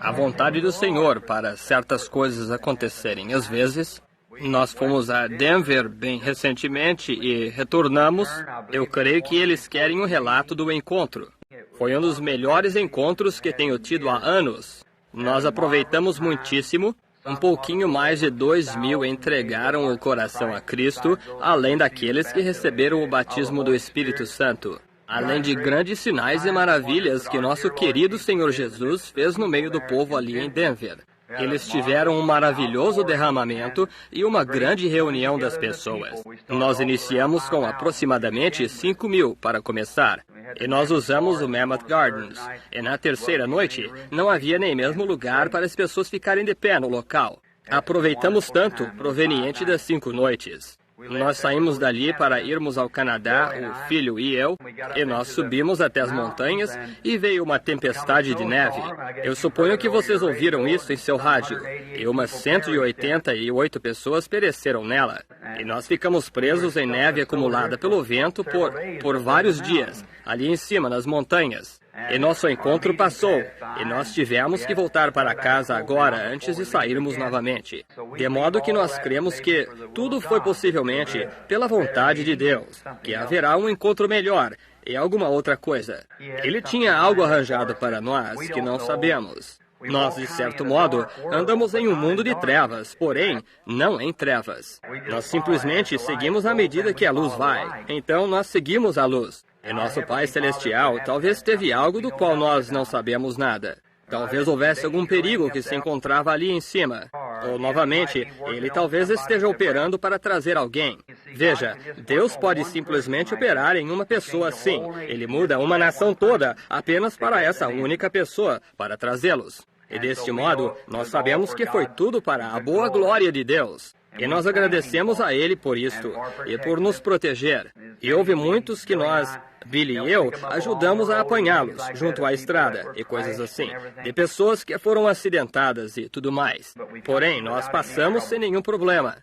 a vontade do Senhor para certas coisas acontecerem. Às vezes, nós fomos a Denver bem recentemente e retornamos. Eu creio que eles querem um relato do encontro. Foi um dos melhores encontros que tenho tido há anos. Nós aproveitamos muitíssimo. Um pouquinho mais de 2.000 entregaram o coração a Cristo, além daqueles que receberam o batismo do Espírito Santo. Além de grandes sinais e maravilhas que nosso querido Senhor Jesus fez no meio do povo ali em Denver. Eles tiveram um maravilhoso derramamento e uma grande reunião das pessoas. Nós iniciamos com aproximadamente 5.000 para começar. E nós usamos o Mammoth Gardens. E na terceira noite, não havia nem mesmo lugar para as pessoas ficarem de pé no local. Aproveitamos tanto, proveniente das 5 noites. Nós saímos dali para irmos ao Canadá, o filho e eu, e nós subimos até as montanhas e veio uma tempestade de neve. Eu suponho que vocês ouviram isso em seu rádio. E umas 188 pessoas pereceram nela. E nós ficamos presos em neve acumulada pelo vento por vários dias, ali em cima, nas montanhas. E nosso encontro passou, e nós tivemos que voltar para casa agora antes de sairmos novamente. De modo que nós cremos que tudo foi possivelmente pela vontade de Deus, que haverá um encontro melhor e alguma outra coisa. Ele tinha algo arranjado para nós que não sabemos. Nós, de certo modo, andamos em um mundo de trevas, porém, não em trevas. Nós simplesmente seguimos à medida que a luz vai. Então, nós seguimos a luz. E nosso Pai Celestial talvez teve algo do qual nós não sabemos nada. Talvez houvesse algum perigo que se encontrava ali em cima. Ou, novamente, Ele talvez esteja operando para trazer alguém. Veja, Deus pode simplesmente operar em uma pessoa assim. Ele muda uma nação toda apenas para essa única pessoa, para trazê-los. E deste modo, nós sabemos que foi tudo para a boa glória de Deus. E nós agradecemos a Ele por isto e por nos proteger. E houve muitos que nós, Billy e eu, ajudamos a apanhá-los junto à estrada e coisas assim, de pessoas que foram acidentadas e tudo mais. Porém, nós passamos sem nenhum problema.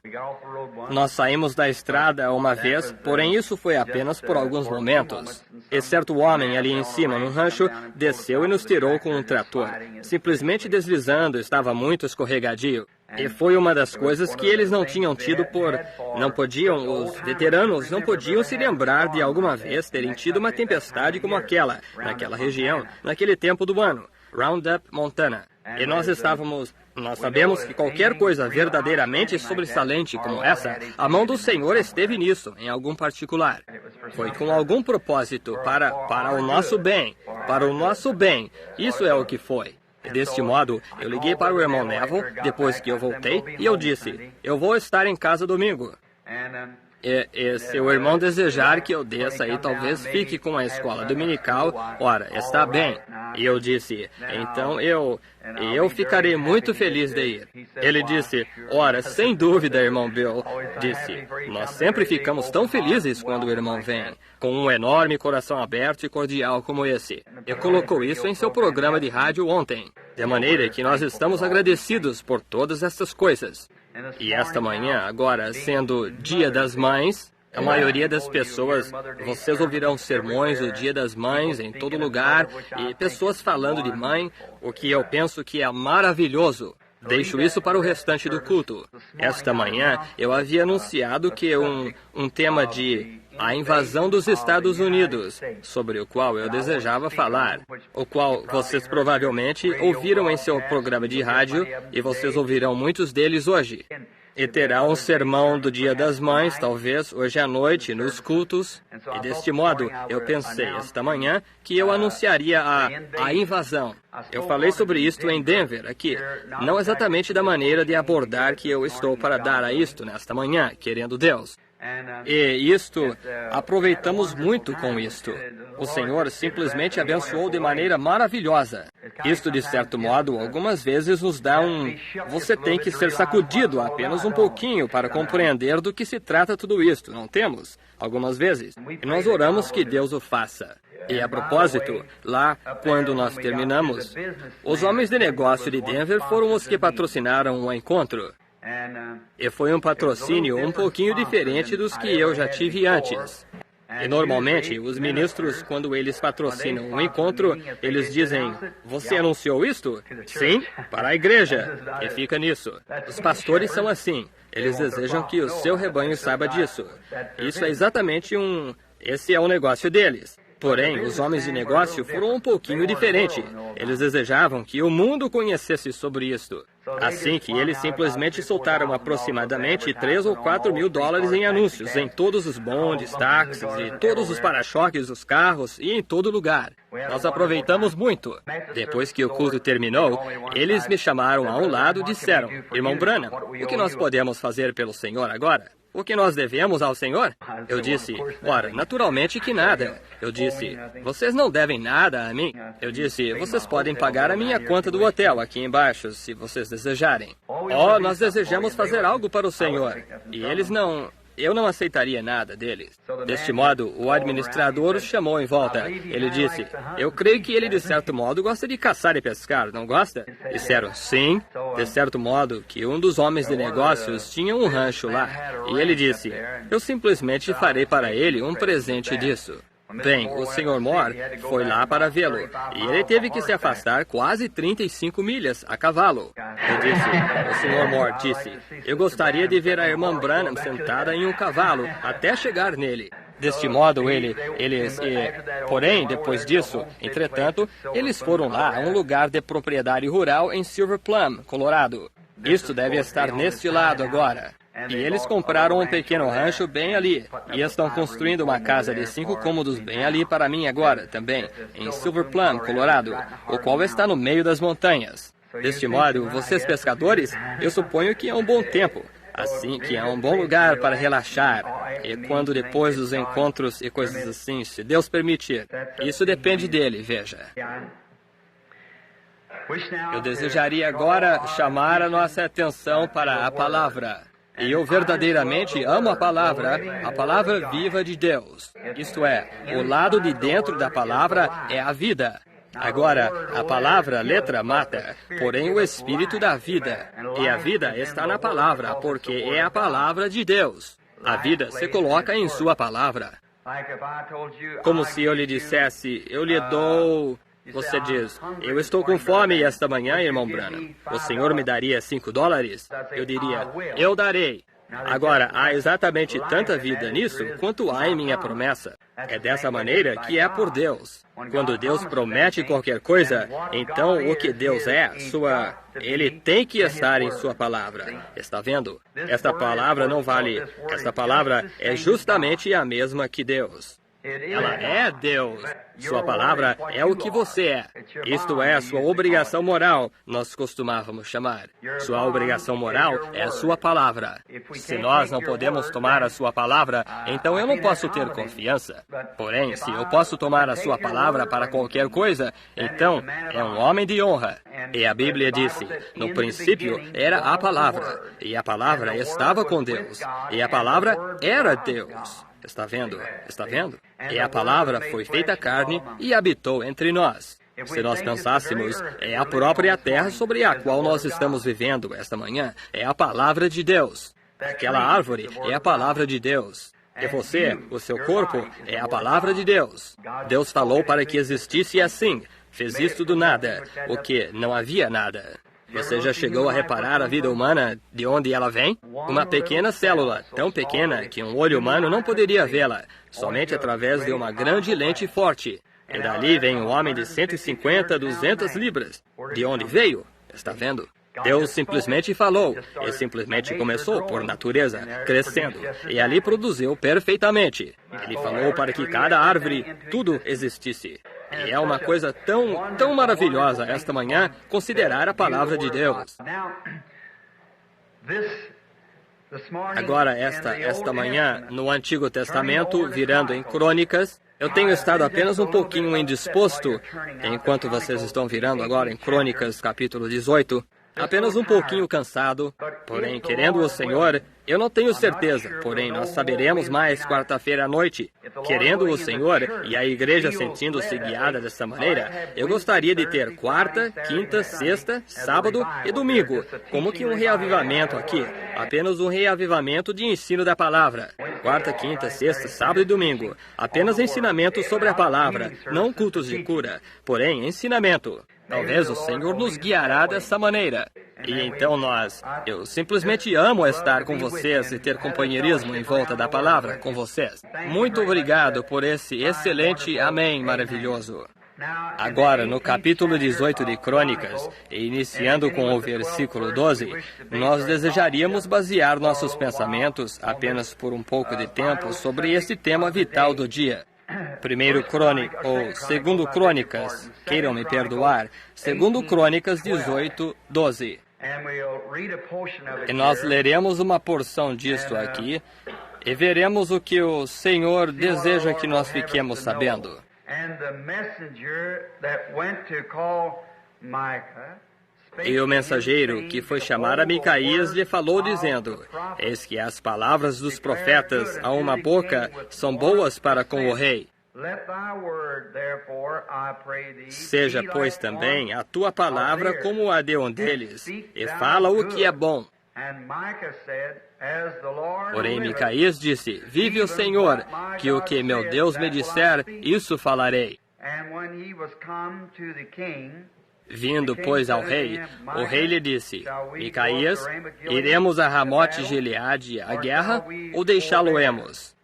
Nós saímos da estrada uma vez, porém isso foi apenas por alguns momentos. E certo homem ali em cima, no rancho, desceu e nos tirou com um trator. Simplesmente deslizando, estava muito escorregadio. E foi uma das coisas que eles não tinham tido os veteranos não podiam se lembrar de alguma vez terem tido uma tempestade como aquela, naquela região, naquele tempo do ano, Roundup, Montana. E nós sabemos que qualquer coisa verdadeiramente sobressalente como essa, a mão do Senhor esteve nisso, em algum particular. Foi com algum propósito, para o nosso bem, isso é o que foi. E deste modo, eu liguei para o irmão Neville, depois que eu voltei, e eu disse, eu vou estar em casa domingo. E se o irmão desejar que eu desça aí, talvez fique com a escola dominical, ora, está bem. E eu disse, então eu ficarei muito feliz de ir. Ele disse, ora, sem dúvida, irmão Bill, disse, nós sempre ficamos tão felizes quando o irmão vem, com um enorme coração aberto e cordial como esse. E colocou isso em seu programa de rádio ontem, de maneira que nós estamos agradecidos por todas essas coisas. E esta manhã, agora sendo Dia das Mães, a maioria das pessoas, vocês ouvirão sermões do Dia das Mães em todo lugar e pessoas falando de mãe, o que eu penso que é maravilhoso. Deixo isso para o restante do culto. Esta manhã, eu havia anunciado que um tema de a invasão dos Estados Unidos, sobre o qual eu desejava falar, o qual vocês provavelmente ouviram em seu programa de rádio e vocês ouvirão muitos deles hoje. E terá um sermão do Dia das Mães, talvez, hoje à noite, nos cultos. E deste modo, eu pensei esta manhã que eu anunciaria a invasão. Eu falei sobre isto em Denver, aqui. Não exatamente da maneira de abordar que eu estou para dar a isto nesta manhã, querendo Deus. E aproveitamos muito com isto. O Senhor simplesmente abençoou de maneira maravilhosa. Isto, de certo modo, algumas vezes nos dá você tem que ser sacudido apenas um pouquinho para compreender do que se trata tudo isto, não temos? Algumas vezes. E nós oramos que Deus o faça. E a propósito, lá, quando nós terminamos, os homens de negócio de Denver foram os que patrocinaram o encontro. E foi um patrocínio um pouquinho diferente dos que eu já tive antes. E normalmente, os ministros, quando eles patrocinam um encontro, eles dizem, você anunciou isto? Sim, para a igreja. E fica nisso. Os pastores são assim. Eles desejam que o seu rebanho saiba disso. Isso é exatamente esse é o negócio deles. Porém, os homens de negócio foram um pouquinho diferentes. Eles desejavam que o mundo conhecesse sobre isto. Assim que eles simplesmente soltaram aproximadamente 3 ou 4 mil dólares em anúncios em todos os bondes, táxis e todos os para-choques dos carros e em todo lugar. Nós aproveitamos muito. Depois que o culto terminou, eles me chamaram a um lado e disseram, Irmão Branham, o que nós podemos fazer pelo Senhor agora? O que nós devemos ao Senhor? Eu disse, ora, naturalmente que nada. Eu disse, vocês não devem nada a mim. Eu disse, vocês podem pagar a minha conta do hotel aqui embaixo, se vocês desejarem. Oh, nós desejamos fazer algo para o Senhor. E eles não... Eu não aceitaria nada deles. Deste modo, o administrador os chamou em volta. Ele disse, eu creio que ele de certo modo gosta de caçar e pescar, não gosta? Disseram, sim. De certo modo, que um dos homens de negócios tinha um rancho lá. E ele disse, eu simplesmente farei para ele um presente disso. Bem, o Sr. Moore foi lá para vê-lo, e ele teve que se afastar quase 35 milhas a cavalo. Eu disse, o Sr. Moore disse, eu gostaria de ver a irmã Branham sentada em um cavalo até chegar nele. Deste modo, porém, depois disso, entretanto, eles foram lá a um lugar de propriedade rural em Silver Plum, Colorado. Isto deve estar neste lado agora. E eles compraram um pequeno rancho bem ali, e estão construindo uma casa de 5 cômodos bem ali para mim agora, também, em Silver Plum, Colorado, o qual está no meio das montanhas. Deste modo, vocês pescadores, eu suponho que é um bom tempo, assim que é um bom lugar para relaxar, e quando depois dos encontros e coisas assim, se Deus permitir. Isso depende dele, veja. Eu desejaria agora chamar a nossa atenção para a palavra. E eu verdadeiramente amo a palavra viva de Deus. Isto é, o lado de dentro da palavra é a vida. Agora, a palavra, a letra, mata, porém o espírito dá vida. E a vida está na palavra, porque é a palavra de Deus. A vida se coloca em sua palavra. Como se eu lhe dissesse, eu lhe dou... Você diz, eu estou com fome esta manhã, irmão Branham. O senhor me daria $5? Eu diria, eu darei. Agora, há exatamente tanta vida nisso quanto há em minha promessa. É dessa maneira que é por Deus. Quando Deus promete qualquer coisa, então o que Deus é, Ele tem que estar em sua palavra. Está vendo? Esta palavra não vale. Esta palavra é justamente a mesma que Deus. Ela é Deus. Sua palavra é o que você é. Isto é a sua obrigação moral, nós costumávamos chamar. Sua obrigação moral é a sua palavra. Se nós não podemos tomar a sua palavra, então eu não posso ter confiança. Porém, se eu posso tomar a sua palavra para qualquer coisa, então é um homem de honra. E a Bíblia disse, no princípio era a palavra, e a palavra estava com Deus, e a palavra era Deus. Está vendo? Está vendo? E a palavra foi feita carne e habitou entre nós. Se nós pensássemos, é a própria terra sobre a qual nós estamos vivendo esta manhã. É a palavra de Deus. Aquela árvore é a palavra de Deus. E você, o seu corpo, é a palavra de Deus. Deus falou para que existisse assim. Fez isto do nada, o que não havia nada. Você já chegou a reparar a vida humana, de onde ela vem? Uma pequena célula, tão pequena que um olho humano não poderia vê-la, somente através de uma grande lente forte. E dali vem um homem de 150, 200 libras. De onde veio? Está vendo? Deus simplesmente falou, e simplesmente começou, por natureza, crescendo, e ali produziu perfeitamente. Ele falou para que cada árvore, tudo existisse. E é uma coisa tão maravilhosa esta manhã considerar a palavra de Deus. Agora, esta manhã, no Antigo Testamento, virando em Crônicas, eu tenho estado apenas um pouquinho indisposto, enquanto vocês estão virando agora em Crônicas, capítulo 18. apenas um pouquinho cansado. Porém, querendo o Senhor, eu não tenho certeza, porém nós saberemos mais quarta-feira à noite. Querendo o Senhor e a igreja sentindo-se guiada dessa maneira, eu gostaria de ter quarta, quinta, sexta, sábado e domingo, como que um reavivamento aqui, apenas um reavivamento de ensino da palavra. Quarta, quinta, sexta, sábado e domingo, apenas ensinamento sobre a palavra, não cultos de cura, porém ensinamento. Talvez o Senhor nos guiará dessa maneira. E então eu simplesmente amo estar com vocês e ter companheirismo em volta da palavra com vocês. Muito obrigado por esse excelente amém maravilhoso. Agora, no capítulo 18 de Crônicas, e iniciando com o versículo 12, nós desejaríamos basear nossos pensamentos apenas por um pouco de tempo sobre esse tema vital do Segundo Crônicas, queiram me perdoar, Segundo Crônicas 18, 12. E nós leremos uma porção disto aqui e veremos o que o Senhor deseja que nós fiquemos sabendo. E o mensageiro que foi chamar a Micaías lhe falou dizendo: Eis que as palavras dos profetas a uma boca são boas para com o rei. Seja, pois, também a tua palavra como a de um deles, e fala o que é bom. Porém, Micaías disse: Vive o Senhor, que o que meu Deus me disser, isso falarei. Vindo, pois, ao rei, o rei lhe disse: Micaías, iremos a Ramote Gileade à guerra, ou deixá-lo-emos?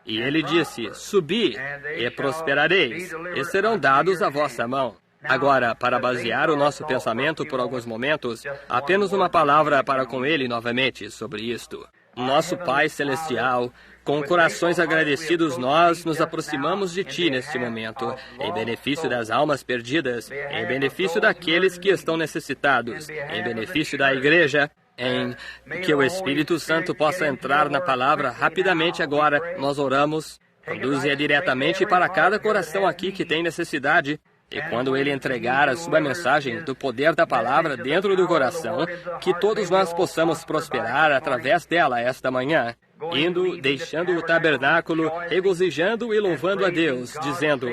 E ele disse: Subi, e prosperareis, e serão dados à vossa mão. Agora, para basear o nosso pensamento por alguns momentos, apenas uma palavra para com ele novamente sobre isto. Nosso Pai Celestial, com corações agradecidos, nós nos aproximamos de Ti neste momento, em benefício das almas perdidas, em benefício daqueles que estão necessitados, em benefício da igreja, em que o Espírito Santo possa entrar na palavra rapidamente agora. Nós oramos, conduze-a diretamente para cada coração aqui que tem necessidade. E quando ele entregar a sua mensagem do poder da palavra dentro do coração, que todos nós possamos prosperar através dela esta manhã, indo, deixando o tabernáculo, regozijando e louvando a Deus, dizendo: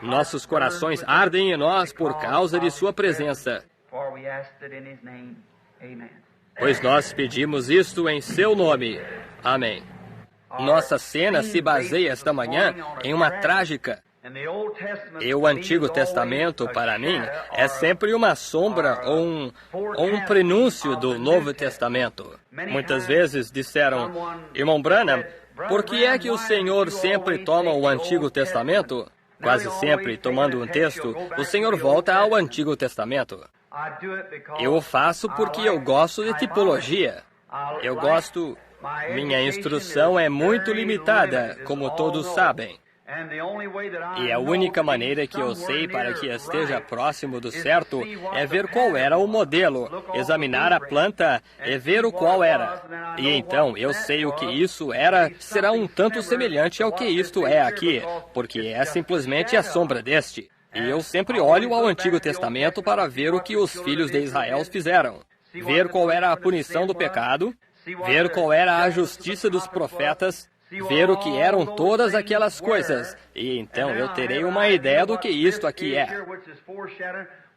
Nossos corações ardem em nós por causa de sua presença. Pois nós pedimos isto em seu nome. Amém. Nossa cena se baseia esta manhã em uma trágica. E o Antigo Testamento, para mim, é sempre uma sombra ou um prenúncio do Novo Testamento. Muitas vezes disseram: Irmão Branham, por que é que o Senhor sempre toma o Antigo Testamento? Quase sempre, tomando um texto, o Senhor volta ao Antigo Testamento. Eu o faço porque eu gosto de tipologia. Minha instrução é muito limitada, como todos sabem. E a única maneira que eu sei para que esteja próximo do certo é ver qual era o modelo, examinar a planta e ver o qual era. E então eu sei o que isso era, será um tanto semelhante ao que isto é aqui, porque é simplesmente a sombra deste. E eu sempre olho ao Antigo Testamento para ver o que os filhos de Israel fizeram, ver qual era a punição do pecado, ver qual era a justiça dos profetas, ver o que eram todas aquelas coisas, e então eu terei uma ideia do que isto aqui é,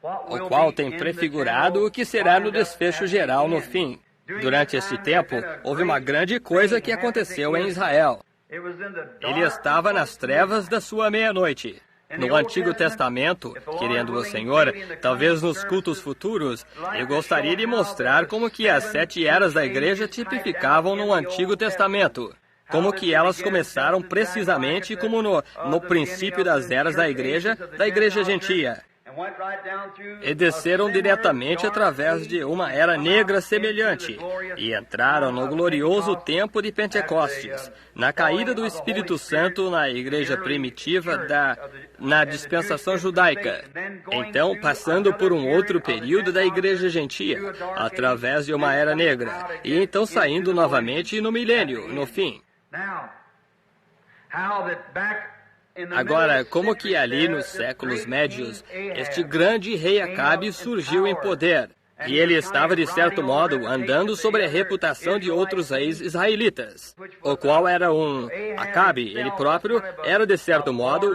o qual tem prefigurado o que será no desfecho geral no fim. Durante este tempo, houve uma grande coisa que aconteceu em Israel. Ele estava nas trevas da sua meia-noite. No Antigo Testamento, querendo o Senhor, talvez nos cultos futuros, eu gostaria de mostrar como que as 7 eras da igreja tipificavam no Antigo Testamento. Como que elas começaram precisamente como no princípio das eras da igreja gentia. E desceram diretamente através de uma era negra semelhante, e entraram no glorioso tempo de Pentecostes, na caída do Espírito Santo na igreja primitiva na dispensação judaica. Então, passando por um outro período da igreja gentia, através de uma era negra, e então saindo novamente no milênio, no fim. Agora, como que ali nos séculos médios, este grande rei Acabe surgiu em poder, e ele estava, de certo modo, andando sobre a reputação de outros reis israelitas, o qual era Acabe, ele próprio, era, de certo modo,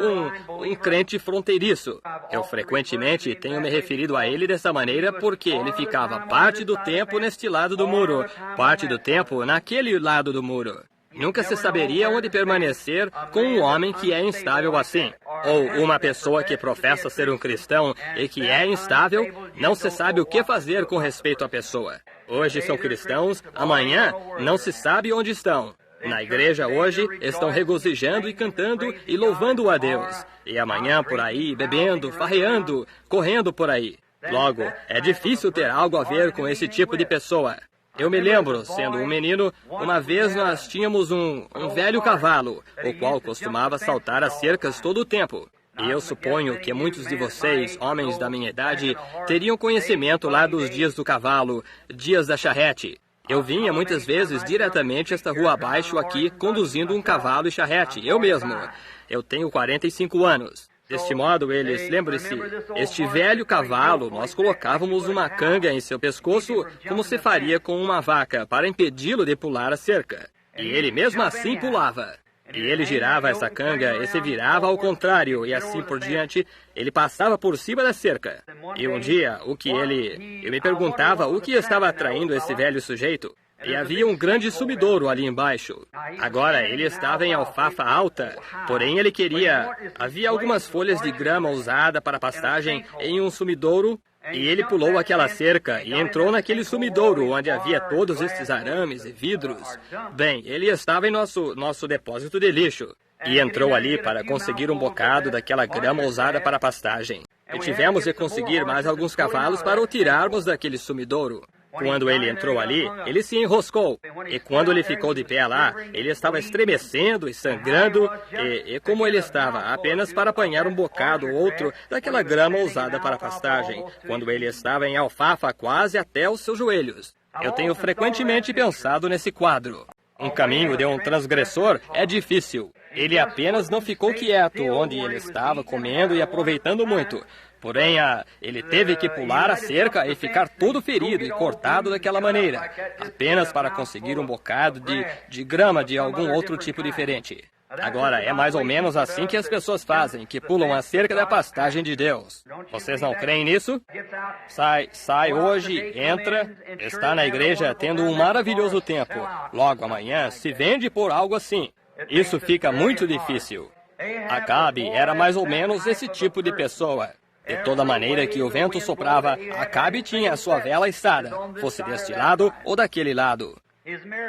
um crente fronteiriço. Eu frequentemente tenho me referido a ele dessa maneira porque ele ficava parte do tempo neste lado do muro, parte do tempo naquele lado do muro. Nunca se saberia onde permanecer com um homem que é instável assim. Ou uma pessoa que professa ser um cristão e que é instável, não se sabe o que fazer com respeito à pessoa. Hoje são cristãos, amanhã não se sabe onde estão. Na igreja hoje estão regozijando e cantando e louvando a Deus. E amanhã por aí, bebendo, farreando, correndo por aí. Logo, é difícil ter algo a ver com esse tipo de pessoa. Eu me lembro, sendo um menino, uma vez nós tínhamos um velho cavalo, o qual costumava saltar as cercas todo o tempo. E eu suponho que muitos de vocês, homens da minha idade, teriam conhecimento lá dos dias do cavalo, dias da charrete. Eu vinha muitas vezes diretamente esta rua abaixo aqui, conduzindo um cavalo e charrete, eu mesmo. Eu tenho 45 anos. Deste modo, lembre-se, este velho cavalo, nós colocávamos uma canga em seu pescoço, como se faria com uma vaca, para impedi-lo de pular a cerca. E ele mesmo assim pulava. E ele girava essa canga e se virava ao contrário, e assim por diante, ele passava por cima da cerca. E um dia, eu me perguntava o que estava atraindo esse velho sujeito. E havia um grande sumidouro ali embaixo. Agora, ele estava em alfafa alta, porém havia algumas folhas de grama usada para pastagem em um sumidouro, e ele pulou aquela cerca e entrou naquele sumidouro onde havia todos estes arames e vidros. Bem, ele estava em nosso depósito de lixo, e entrou ali para conseguir um bocado daquela grama usada para pastagem. E tivemos de conseguir mais alguns cavalos para o tirarmos daquele sumidouro. Quando ele entrou ali, ele se enroscou. E quando ele ficou de pé lá, ele estava estremecendo e sangrando. E como ele estava apenas para apanhar um bocado ou outro daquela grama usada para pastagem, quando ele estava em alfafa quase até os seus joelhos. Eu tenho frequentemente pensado nesse quadro. Um caminho de um transgressor é difícil. Ele apenas não ficou quieto onde ele estava comendo e aproveitando muito. Porém, ele teve que pular a cerca e ficar todo ferido e cortado daquela maneira, apenas para conseguir um bocado de grama de algum outro tipo diferente. Agora, é mais ou menos assim que as pessoas fazem, que pulam a cerca da pastagem de Deus. Vocês não creem nisso? Sai hoje, entra, está na igreja tendo um maravilhoso tempo. Logo amanhã se vende por algo assim. Isso fica muito difícil. Acabe era mais ou menos esse tipo de pessoa. De toda maneira que o vento soprava, Acabe tinha a sua vela içada, fosse deste lado ou daquele lado.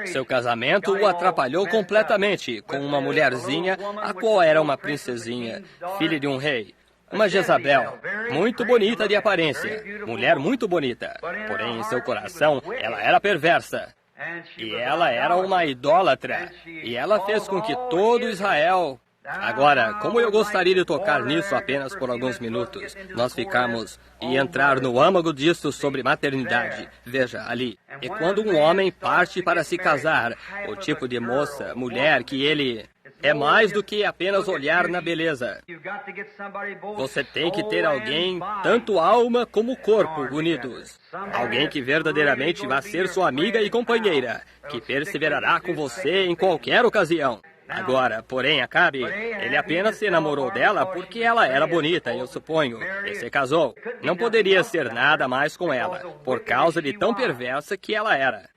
Seu casamento o atrapalhou completamente com uma mulherzinha, a qual era uma princesinha, filha de um rei. Uma Jezabel, muito bonita de aparência, mulher muito bonita, porém em seu coração ela era perversa. E ela era uma idólatra, e ela fez com que todo Israel... Agora, como eu gostaria de tocar nisso apenas por alguns minutos, nós ficamos e entrar no âmago disso sobre maternidade. Veja, ali. E quando um homem parte para se casar, o tipo de moça, mulher que ele... É mais do que apenas olhar na beleza. Você tem que ter alguém, tanto alma como corpo, unidos. Alguém que verdadeiramente vai ser sua amiga e companheira, que perseverará com você em qualquer ocasião. Agora, porém, Acabe, ele apenas se namorou dela porque ela era bonita, eu suponho, e se casou. Não poderia ser nada mais com ela, por causa de tão perversa que ela era.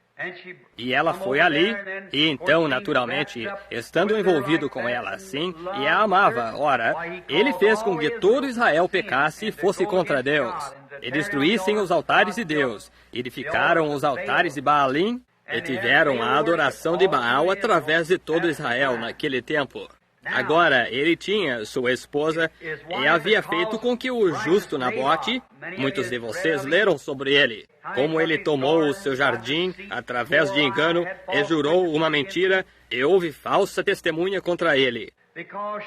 E ela foi ali, e então, naturalmente, estando envolvido com ela assim, e a amava, ora, ele fez com que todo Israel pecasse e fosse contra Deus, e destruíssem os altares de Deus, edificaram os altares de Baalim, e tiveram a adoração de Baal através de todo Israel naquele tempo. Agora, ele tinha sua esposa e havia feito com que o justo Nabote, muitos de vocês leram sobre ele, como ele tomou o seu jardim através de engano e jurou uma mentira e houve falsa testemunha contra ele.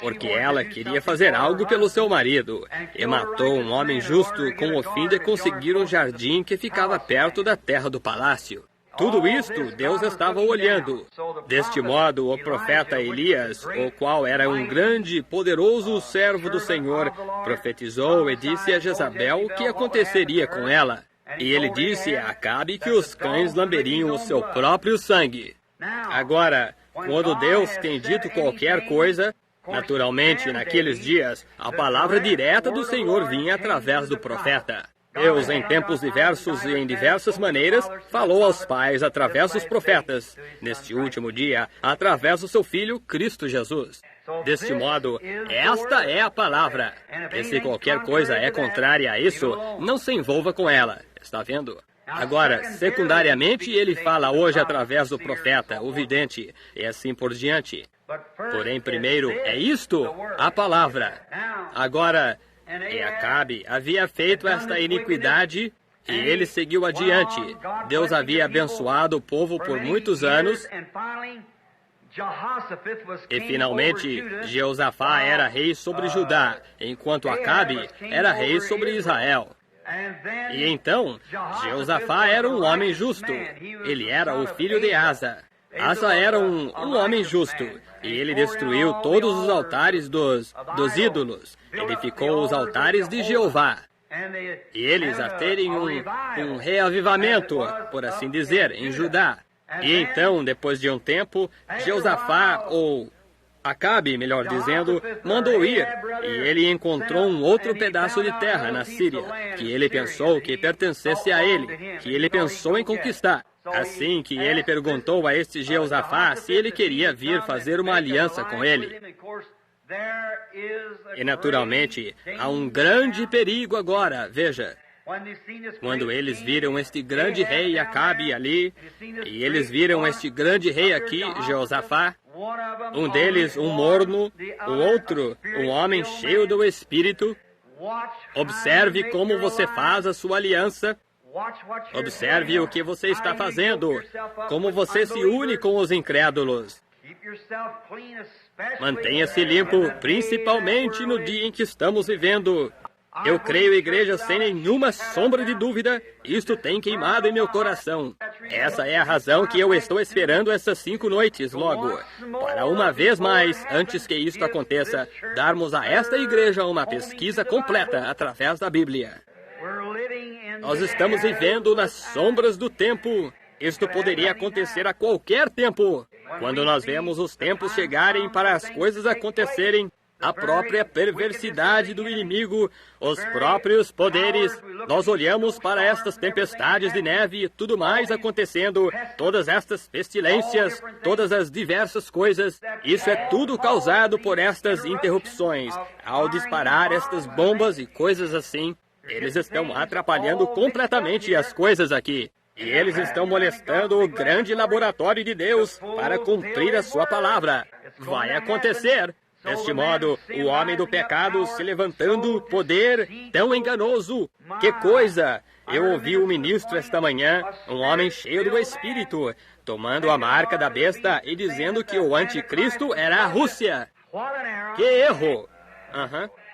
Porque ela queria fazer algo pelo seu marido e matou um homem justo com o fim de conseguir um jardim que ficava perto da terra do palácio. Tudo isto Deus estava olhando. Deste modo, o profeta Elias, o qual era um grande e poderoso servo do Senhor, profetizou e disse a Jezabel o que aconteceria com ela. E ele disse a Acabe que os cães lamberiam o seu próprio sangue. Agora, quando Deus tem dito qualquer coisa, naturalmente, naqueles dias, a palavra direta do Senhor vinha através do profeta. Deus, em tempos diversos e em diversas maneiras, falou aos pais através dos profetas. Neste último dia, através do seu Filho, Cristo Jesus. Deste modo, esta é a palavra. E se qualquer coisa é contrária a isso, não se envolva com ela. Está vendo? Agora, secundariamente, ele fala hoje através do profeta, o vidente, e assim por diante. Porém, primeiro, é isto, a palavra. Agora, e Acabe havia feito esta iniquidade e ele seguiu adiante. Deus havia abençoado o povo por muitos anos. E finalmente, Jeosafá era rei sobre Judá, enquanto Acabe era rei sobre Israel. E então, Jeosafá era um homem justo. Ele era o filho de Asa. Asa era um homem justo. E ele destruiu todos os altares dos ídolos. Edificou os altares de Jeová. E eles a terem um reavivamento, por assim dizer, em Judá. E então, depois de um tempo, Jeosafá, ou Acabe, melhor dizendo, mandou ir, e ele encontrou um outro pedaço de terra na Síria, que ele pensou que pertencesse a ele, que ele pensou em conquistar. Assim que ele perguntou a este Jeosafá se ele queria vir fazer uma aliança com ele. E naturalmente, há um grande perigo agora, veja. Quando eles viram este grande rei Acabe ali, e eles viram este grande rei aqui, Jeosafá, um deles um morno, o outro um homem cheio do Espírito, observe como você faz a sua aliança. Observe o que você está fazendo, como você se une com os incrédulos. Mantenha-se limpo, principalmente no dia em que estamos vivendo. Eu creio, igreja, sem nenhuma sombra de dúvida, isto tem queimado em meu coração. Essa é a razão que eu estou esperando essas 5 noites logo, para uma vez mais, antes que isto aconteça, darmos a esta igreja uma pesquisa completa através da Bíblia. Nós estamos vivendo nas sombras do tempo. Isto poderia acontecer a qualquer tempo. Quando nós vemos os tempos chegarem para as coisas acontecerem, a própria perversidade do inimigo, os próprios poderes, nós olhamos para estas tempestades de neve e tudo mais acontecendo, todas estas pestilências, todas as diversas coisas, isso é tudo causado por estas interrupções. Ao disparar estas bombas e coisas assim, eles estão atrapalhando completamente as coisas aqui. E eles estão molestando o grande laboratório de Deus para cumprir a sua palavra. Vai acontecer. Deste modo, o homem do pecado se levantando, poder tão enganoso. Que coisa! Eu ouvi um ministro esta manhã, um homem cheio do Espírito, tomando a marca da besta e dizendo que o anticristo era a Rússia. Que erro!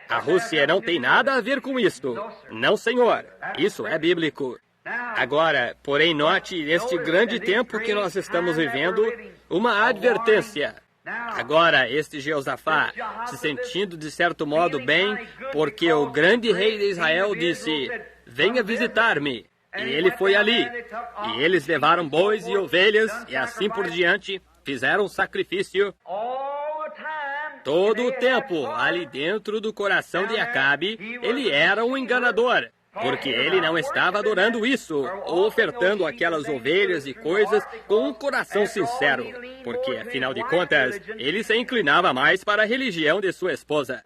A Rússia não tem nada a ver com isto. Não, senhor. Isso é bíblico. Agora, porém, note neste grande tempo que nós estamos vivendo, uma advertência. Agora, este Jeosafá, se sentindo de certo modo bem, porque o grande rei de Israel disse, venha visitar-me. E ele foi ali. E eles levaram bois e ovelhas, e assim por diante, fizeram sacrifício. Todo o tempo, ali dentro do coração de Acabe, ele era um enganador. Porque ele não estava adorando isso, ou ofertando aquelas ovelhas e coisas com um coração sincero. Porque, afinal de contas, ele se inclinava mais para a religião de sua esposa.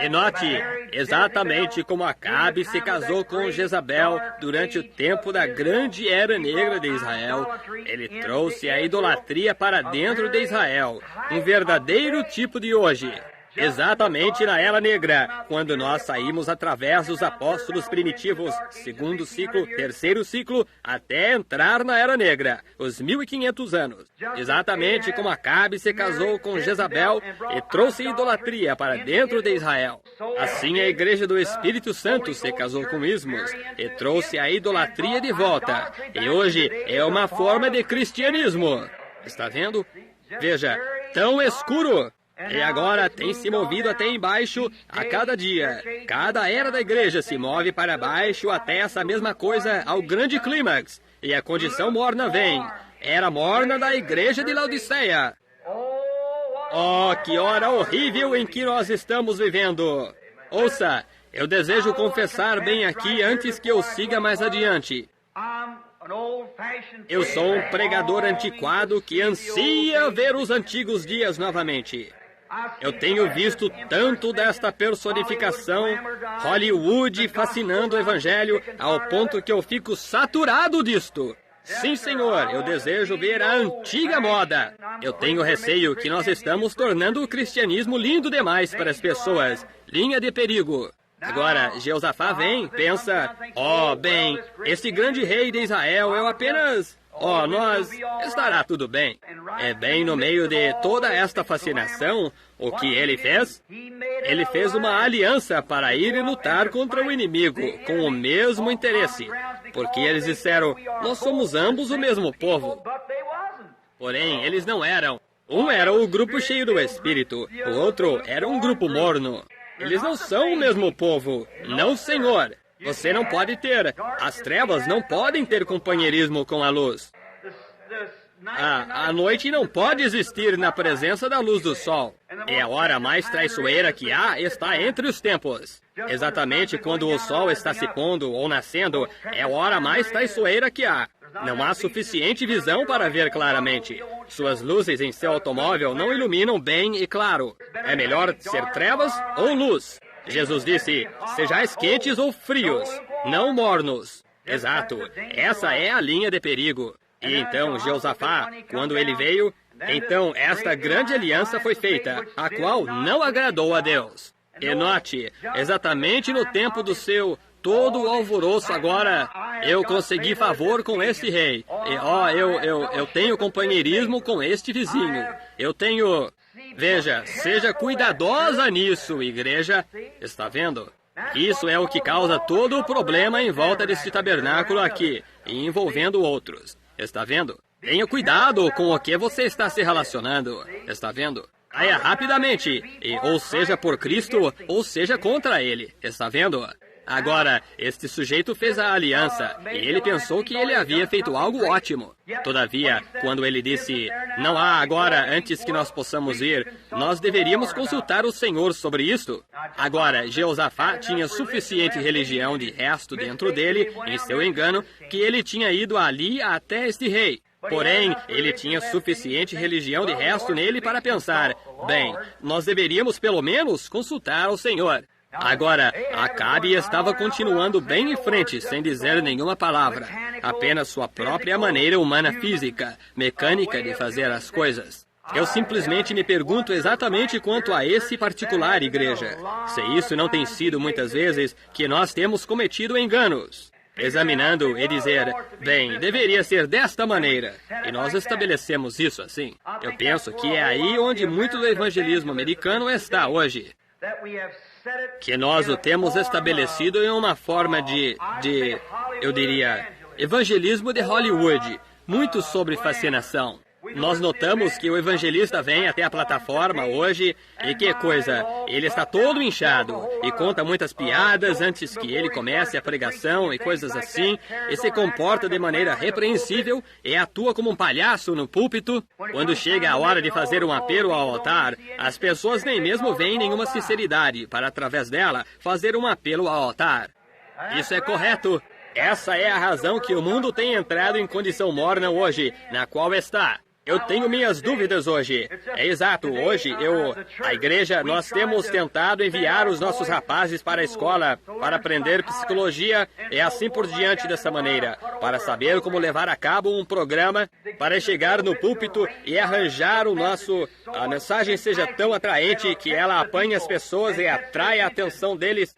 E note, exatamente como Acabe se casou com Jezabel durante o tempo da grande era negra de Israel, ele trouxe a idolatria para dentro de Israel, um verdadeiro tipo de hoje. Exatamente na Era Negra, quando nós saímos através dos apóstolos primitivos, segundo ciclo, terceiro ciclo, até entrar na Era Negra, os 1500 anos. Exatamente como Acabe se casou com Jezabel e trouxe idolatria para dentro de Israel. Assim a Igreja do Espírito Santo se casou com ismos e trouxe a idolatria de volta. E hoje é uma forma de cristianismo. Está vendo? Veja, tão escuro. E agora tem se movido até embaixo a cada dia. Cada era da igreja se move para baixo até essa mesma coisa ao grande clímax. E a condição morna vem. Era morna da igreja de Laodiceia. Oh, que hora horrível em que nós estamos vivendo. Ouça, eu desejo confessar bem aqui antes que eu siga mais adiante. Eu sou um pregador antiquado que ansia ver os antigos dias novamente. Eu tenho visto tanto desta personificação, Hollywood fascinando o Evangelho, ao ponto que eu fico saturado disto. Sim, Senhor, eu desejo ver a antiga moda. Eu tenho receio que nós estamos tornando o cristianismo lindo demais para as pessoas. Linha de perigo. Agora, Jeosafá vem, pensa, bem, esse grande rei de Israel é apenas... estará tudo bem. É bem no meio de toda esta fascinação, o que ele fez? Ele fez uma aliança para ir e lutar contra o inimigo, com o mesmo interesse. Porque eles disseram, nós somos ambos o mesmo povo. Porém, eles não eram. Um era o grupo cheio do Espírito, o outro era um grupo morno. Eles não são o mesmo povo. Não, Senhor. Você não pode ter. As trevas não podem ter companheirismo com a luz. A noite não pode existir na presença da luz do sol. E a hora mais traiçoeira que há está entre os tempos. Exatamente quando o sol está se pondo ou nascendo, é a hora mais traiçoeira que há. Não há suficiente visão para ver claramente. Suas luzes em seu automóvel não iluminam bem e claro. É melhor ser trevas ou luz. Jesus disse, sejais quentes ou frios, não mornos. Exato, essa é a linha de perigo. E então, Jeosafá, quando ele veio, então esta grande aliança foi feita, a qual não agradou a Deus. E note, exatamente no tempo do seu todo o alvoroço agora, eu consegui favor com este rei. E eu tenho companheirismo com este vizinho. Eu tenho... Veja, seja cuidadosa nisso, igreja. Está vendo? Isso é o que causa todo o problema em volta deste tabernáculo aqui, e envolvendo outros. Está vendo? Tenha cuidado com o que você está se relacionando. Está vendo? Caia rapidamente, ou seja por Cristo, ou seja contra ele. Está vendo? Agora, este sujeito fez a aliança, e ele pensou que ele havia feito algo ótimo. Todavia, quando ele disse, não há agora, antes que nós possamos ir, nós deveríamos consultar o Senhor sobre isto. Agora, Jeosafá tinha suficiente religião de resto dentro dele, em seu engano, que ele tinha ido ali até este rei. Porém, ele tinha suficiente religião de resto nele para pensar, bem, nós deveríamos pelo menos consultar o Senhor. Agora, Acabe estava continuando bem em frente, sem dizer nenhuma palavra. Apenas sua própria maneira humana física, mecânica de fazer as coisas. Eu simplesmente me pergunto exatamente quanto a esse particular, igreja. Se isso não tem sido muitas vezes que nós temos cometido enganos. Examinando e dizer, bem, deveria ser desta maneira. E nós estabelecemos isso assim. Eu penso que é aí onde muito do evangelismo americano está hoje. Que nós o temos estabelecido em uma forma eu diria, evangelismo de Hollywood, muito sobre fascinação. Nós notamos que o evangelista vem até a plataforma hoje e que coisa, ele está todo inchado e conta muitas piadas antes que ele comece a pregação e coisas assim, e se comporta de maneira repreensível e atua como um palhaço no púlpito. Quando chega a hora de fazer um apelo ao altar, as pessoas nem mesmo veem nenhuma sinceridade para, através dela, fazer um apelo ao altar. Isso é correto. Essa é a razão que o mundo tem entrado em condição morna hoje, na qual está. Eu tenho minhas dúvidas hoje. É exato, hoje a igreja, nós temos tentado enviar os nossos rapazes para a escola, para aprender psicologia e assim por diante dessa maneira, para saber como levar a cabo um programa, para chegar no púlpito e arranjar a mensagem seja tão atraente que ela apanhe as pessoas e atrai a atenção deles.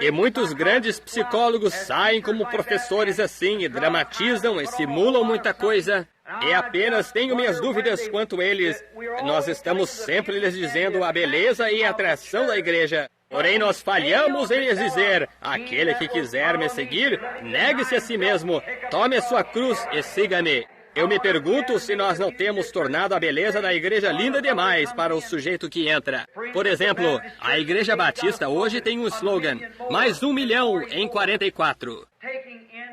E muitos grandes psicólogos saem como professores assim e dramatizam e simulam muita coisa. E apenas tenho minhas dúvidas quanto a eles. Nós estamos sempre lhes dizendo a beleza e a atração da igreja. Porém, nós falhamos em lhes dizer: aquele que quiser me seguir, negue-se a si mesmo, tome a sua cruz e siga-me. Eu me pergunto se nós não temos tornado a beleza da igreja linda demais para o sujeito que entra. Por exemplo, a Igreja Batista hoje tem um slogan: mais 1 milhão em 44.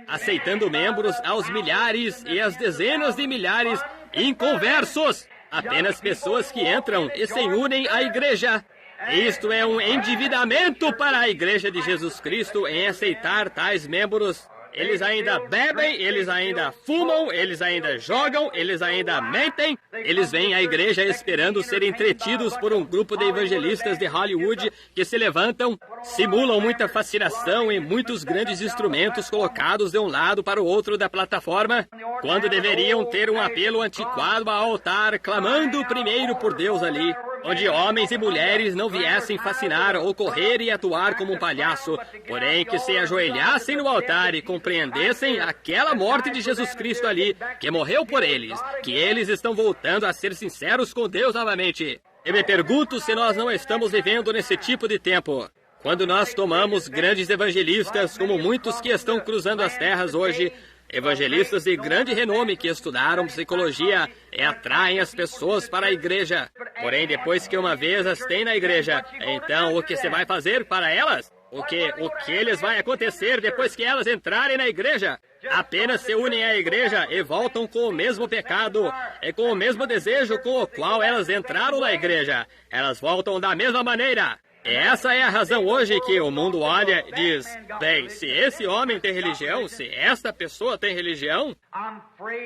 Aceitando membros aos milhares e às dezenas de milhares inconversos. Apenas pessoas que entram e se unem à igreja. Isto é um endividamento para a Igreja de Jesus Cristo em aceitar tais membros. Eles ainda bebem, eles ainda fumam, eles ainda jogam, eles ainda mentem. Eles vêm à igreja esperando ser entretidos por um grupo de evangelistas de Hollywood que se levantam, simulam muita fascinação e muitos grandes instrumentos colocados de um lado para o outro da plataforma, quando deveriam ter um apelo antiquado ao altar, clamando primeiro por Deus ali, onde homens e mulheres não viessem fascinar ou correr e atuar como um palhaço, porém que se ajoelhassem no altar e compreendessem aquela morte de Jesus Cristo ali, que morreu por eles, que eles estão voltando a ser sinceros com Deus novamente. Eu me pergunto se nós não estamos vivendo nesse tipo de tempo. Quando nós tomamos grandes evangelistas, como muitos que estão cruzando as terras hoje, evangelistas de grande renome que estudaram psicologia e atraem as pessoas para a igreja. Porém, depois que uma vez as têm na igreja, então o que se vai fazer para elas? O que lhes vai acontecer depois que elas entrarem na igreja? Apenas se unem à igreja e voltam com o mesmo pecado e com o mesmo desejo com o qual elas entraram na igreja. Elas voltam da mesma maneira. E essa é a razão hoje que o mundo olha e diz: bem, se esse homem tem religião, se esta pessoa tem religião,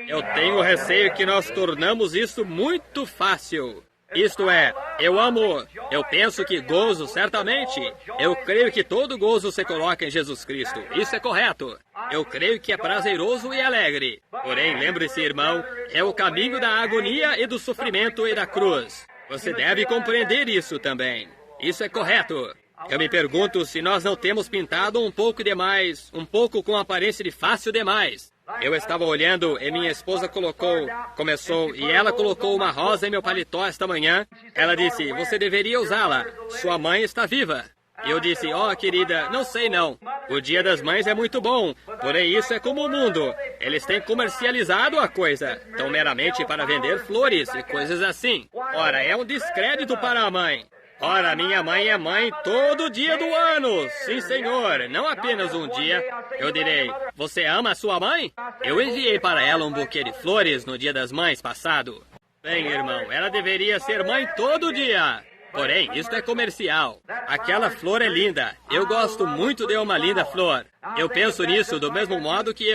eu tenho receio que nós tornamos isso muito fácil. Isto é, eu penso que gozo, certamente. Eu creio que todo gozo se coloca em Jesus Cristo. Isso é correto. Eu creio que é prazeroso e alegre. Porém, lembre-se, irmão, é o caminho da agonia e do sofrimento e da cruz. Você deve compreender isso também. Isso é correto. Eu me pergunto se nós não temos pintado um pouco demais, um pouco com aparência de fácil demais. Eu estava olhando e minha esposa começou e ela colocou uma rosa em meu paletó esta manhã. Ela disse: você deveria usá-la. Sua mãe está viva. Eu disse: querida, não sei não. O Dia das Mães é muito bom, porém isso é como o mundo. Eles têm comercializado a coisa, tão meramente para vender flores e coisas assim. Ora, é um descrédito para a mãe. Ora, minha mãe é mãe todo dia do ano. Sim, senhor, não apenas um dia. Eu direi: você ama a sua mãe? Eu enviei para ela um buquê de flores no Dia das Mães passado. Bem, irmão, ela deveria ser mãe todo dia. Porém, isto é comercial. Aquela flor é linda. Eu gosto muito de uma linda flor. Eu penso nisso do mesmo modo que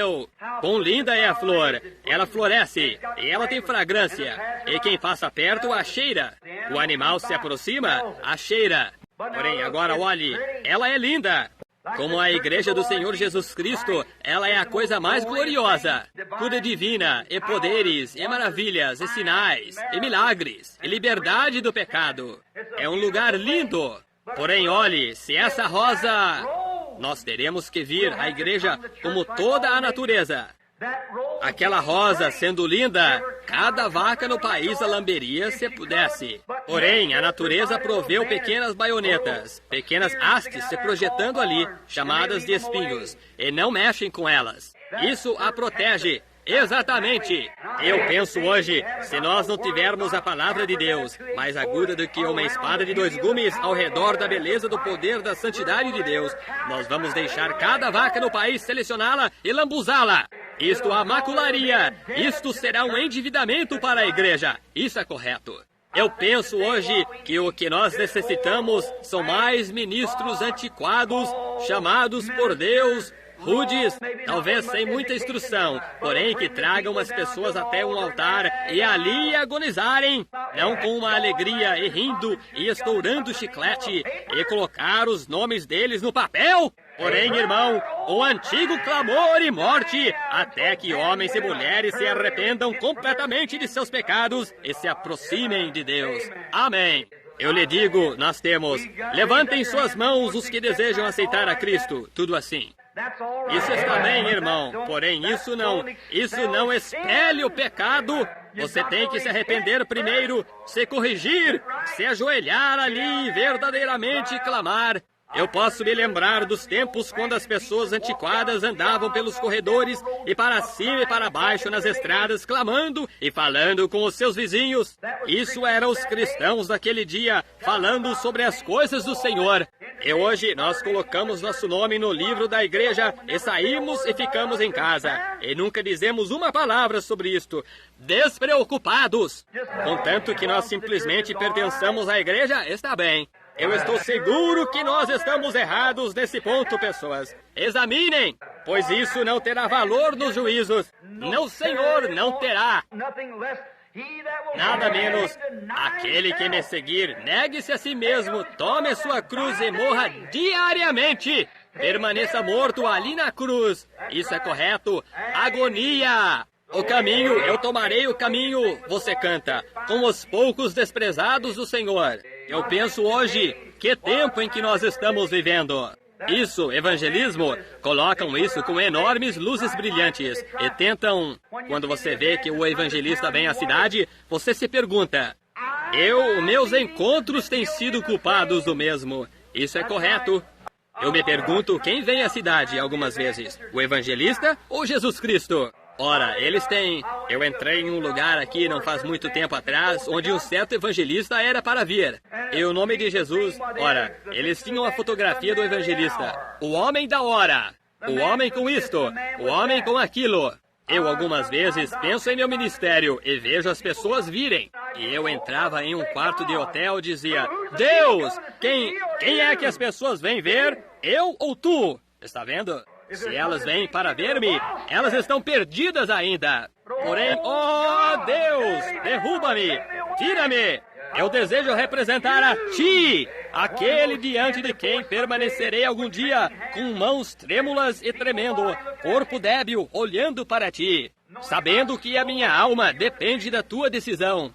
quão linda é a flor. Ela floresce e ela tem fragrância. E quem passa perto a cheira. O animal se aproxima, a cheira. Porém, agora olhe, ela é linda. Como a igreja do Senhor Jesus Cristo, ela é a coisa mais gloriosa. Cura divina, e poderes, e maravilhas, e sinais, e milagres, e liberdade do pecado. É um lugar lindo. Porém, olhe, se essa rosa... Nós teremos que vir à igreja como toda a natureza. Aquela rosa sendo linda, cada vaca no país a lamberia se pudesse. Porém, a natureza proveu pequenas baionetas, pequenas hastes se projetando ali, chamadas de espinhos, e não mexem com elas. Isso a protege. Exatamente. Eu penso hoje, se nós não tivermos a palavra de Deus, mais aguda do que uma espada de 2 gumes ao redor da beleza do poder da santidade de Deus, nós vamos deixar cada vaca no país selecioná-la e lambuzá-la. Isto a macularia. Isto será um endividamento para a igreja. Isso é correto. Eu penso hoje que o que nós necessitamos são mais ministros antiquados, chamados por Deus rudes, talvez sem muita instrução, porém que tragam as pessoas até um altar e ali agonizarem, não com uma alegria e rindo e estourando chiclete e colocar os nomes deles no papel. Porém, irmão, o antigo clamor e morte, até que homens e mulheres se arrependam completamente de seus pecados e se aproximem de Deus. Amém. Eu lhe digo, nós temos, levantem suas mãos os que desejam aceitar a Cristo, tudo assim. Isso está bem, irmão, porém isso não expele o pecado. Você tem que se arrepender primeiro, se corrigir, se ajoelhar ali e verdadeiramente clamar. Eu posso me lembrar dos tempos quando as pessoas antiquadas andavam pelos corredores e para cima e para baixo nas estradas, clamando e falando com os seus vizinhos. Isso eram os cristãos daquele dia, falando sobre as coisas do Senhor. E hoje nós colocamos nosso nome no livro da igreja e saímos e ficamos em casa. E nunca dizemos uma palavra sobre isto. Despreocupados. Contanto que nós simplesmente pertençamos à igreja, está bem. Eu estou seguro que nós estamos errados nesse ponto, pessoas. Examinem, pois isso não terá valor nos juízos. Não, Senhor, não terá. Nada menos, aquele que me seguir, negue-se a si mesmo, tome sua cruz e morra diariamente. Permaneça morto ali na cruz. Isso é correto. Agonia. O caminho, eu tomarei o caminho, você canta, com os poucos desprezados do Senhor. Eu penso hoje, que tempo em que nós estamos vivendo. Isso, evangelismo, colocam isso com enormes luzes brilhantes e tentam... Quando você vê que o evangelista vem à cidade, você se pergunta, meus encontros têm sido culpados do mesmo. Isso é correto. Eu me pergunto quem vem à cidade algumas vezes, o evangelista ou Jesus Cristo? Ora, eles têm... Eu entrei em um lugar aqui não faz muito tempo atrás, onde um certo evangelista era para vir. E o nome de Jesus... Ora, eles tinham a fotografia do evangelista. O homem da hora. O homem com isto. O homem com aquilo. Eu algumas vezes penso em meu ministério e vejo as pessoas virem. E eu entrava em um quarto de hotel e dizia, Deus, quem é que as pessoas vêm ver? Eu ou tu? Está vendo? Se elas vêm para ver-me, elas estão perdidas ainda. Porém, oh Deus, derruba-me, tira-me. Eu desejo representar a Ti, aquele diante de quem permanecerei algum dia, com mãos trêmulas e tremendo, corpo débil, olhando para Ti, sabendo que a minha alma depende da Tua decisão.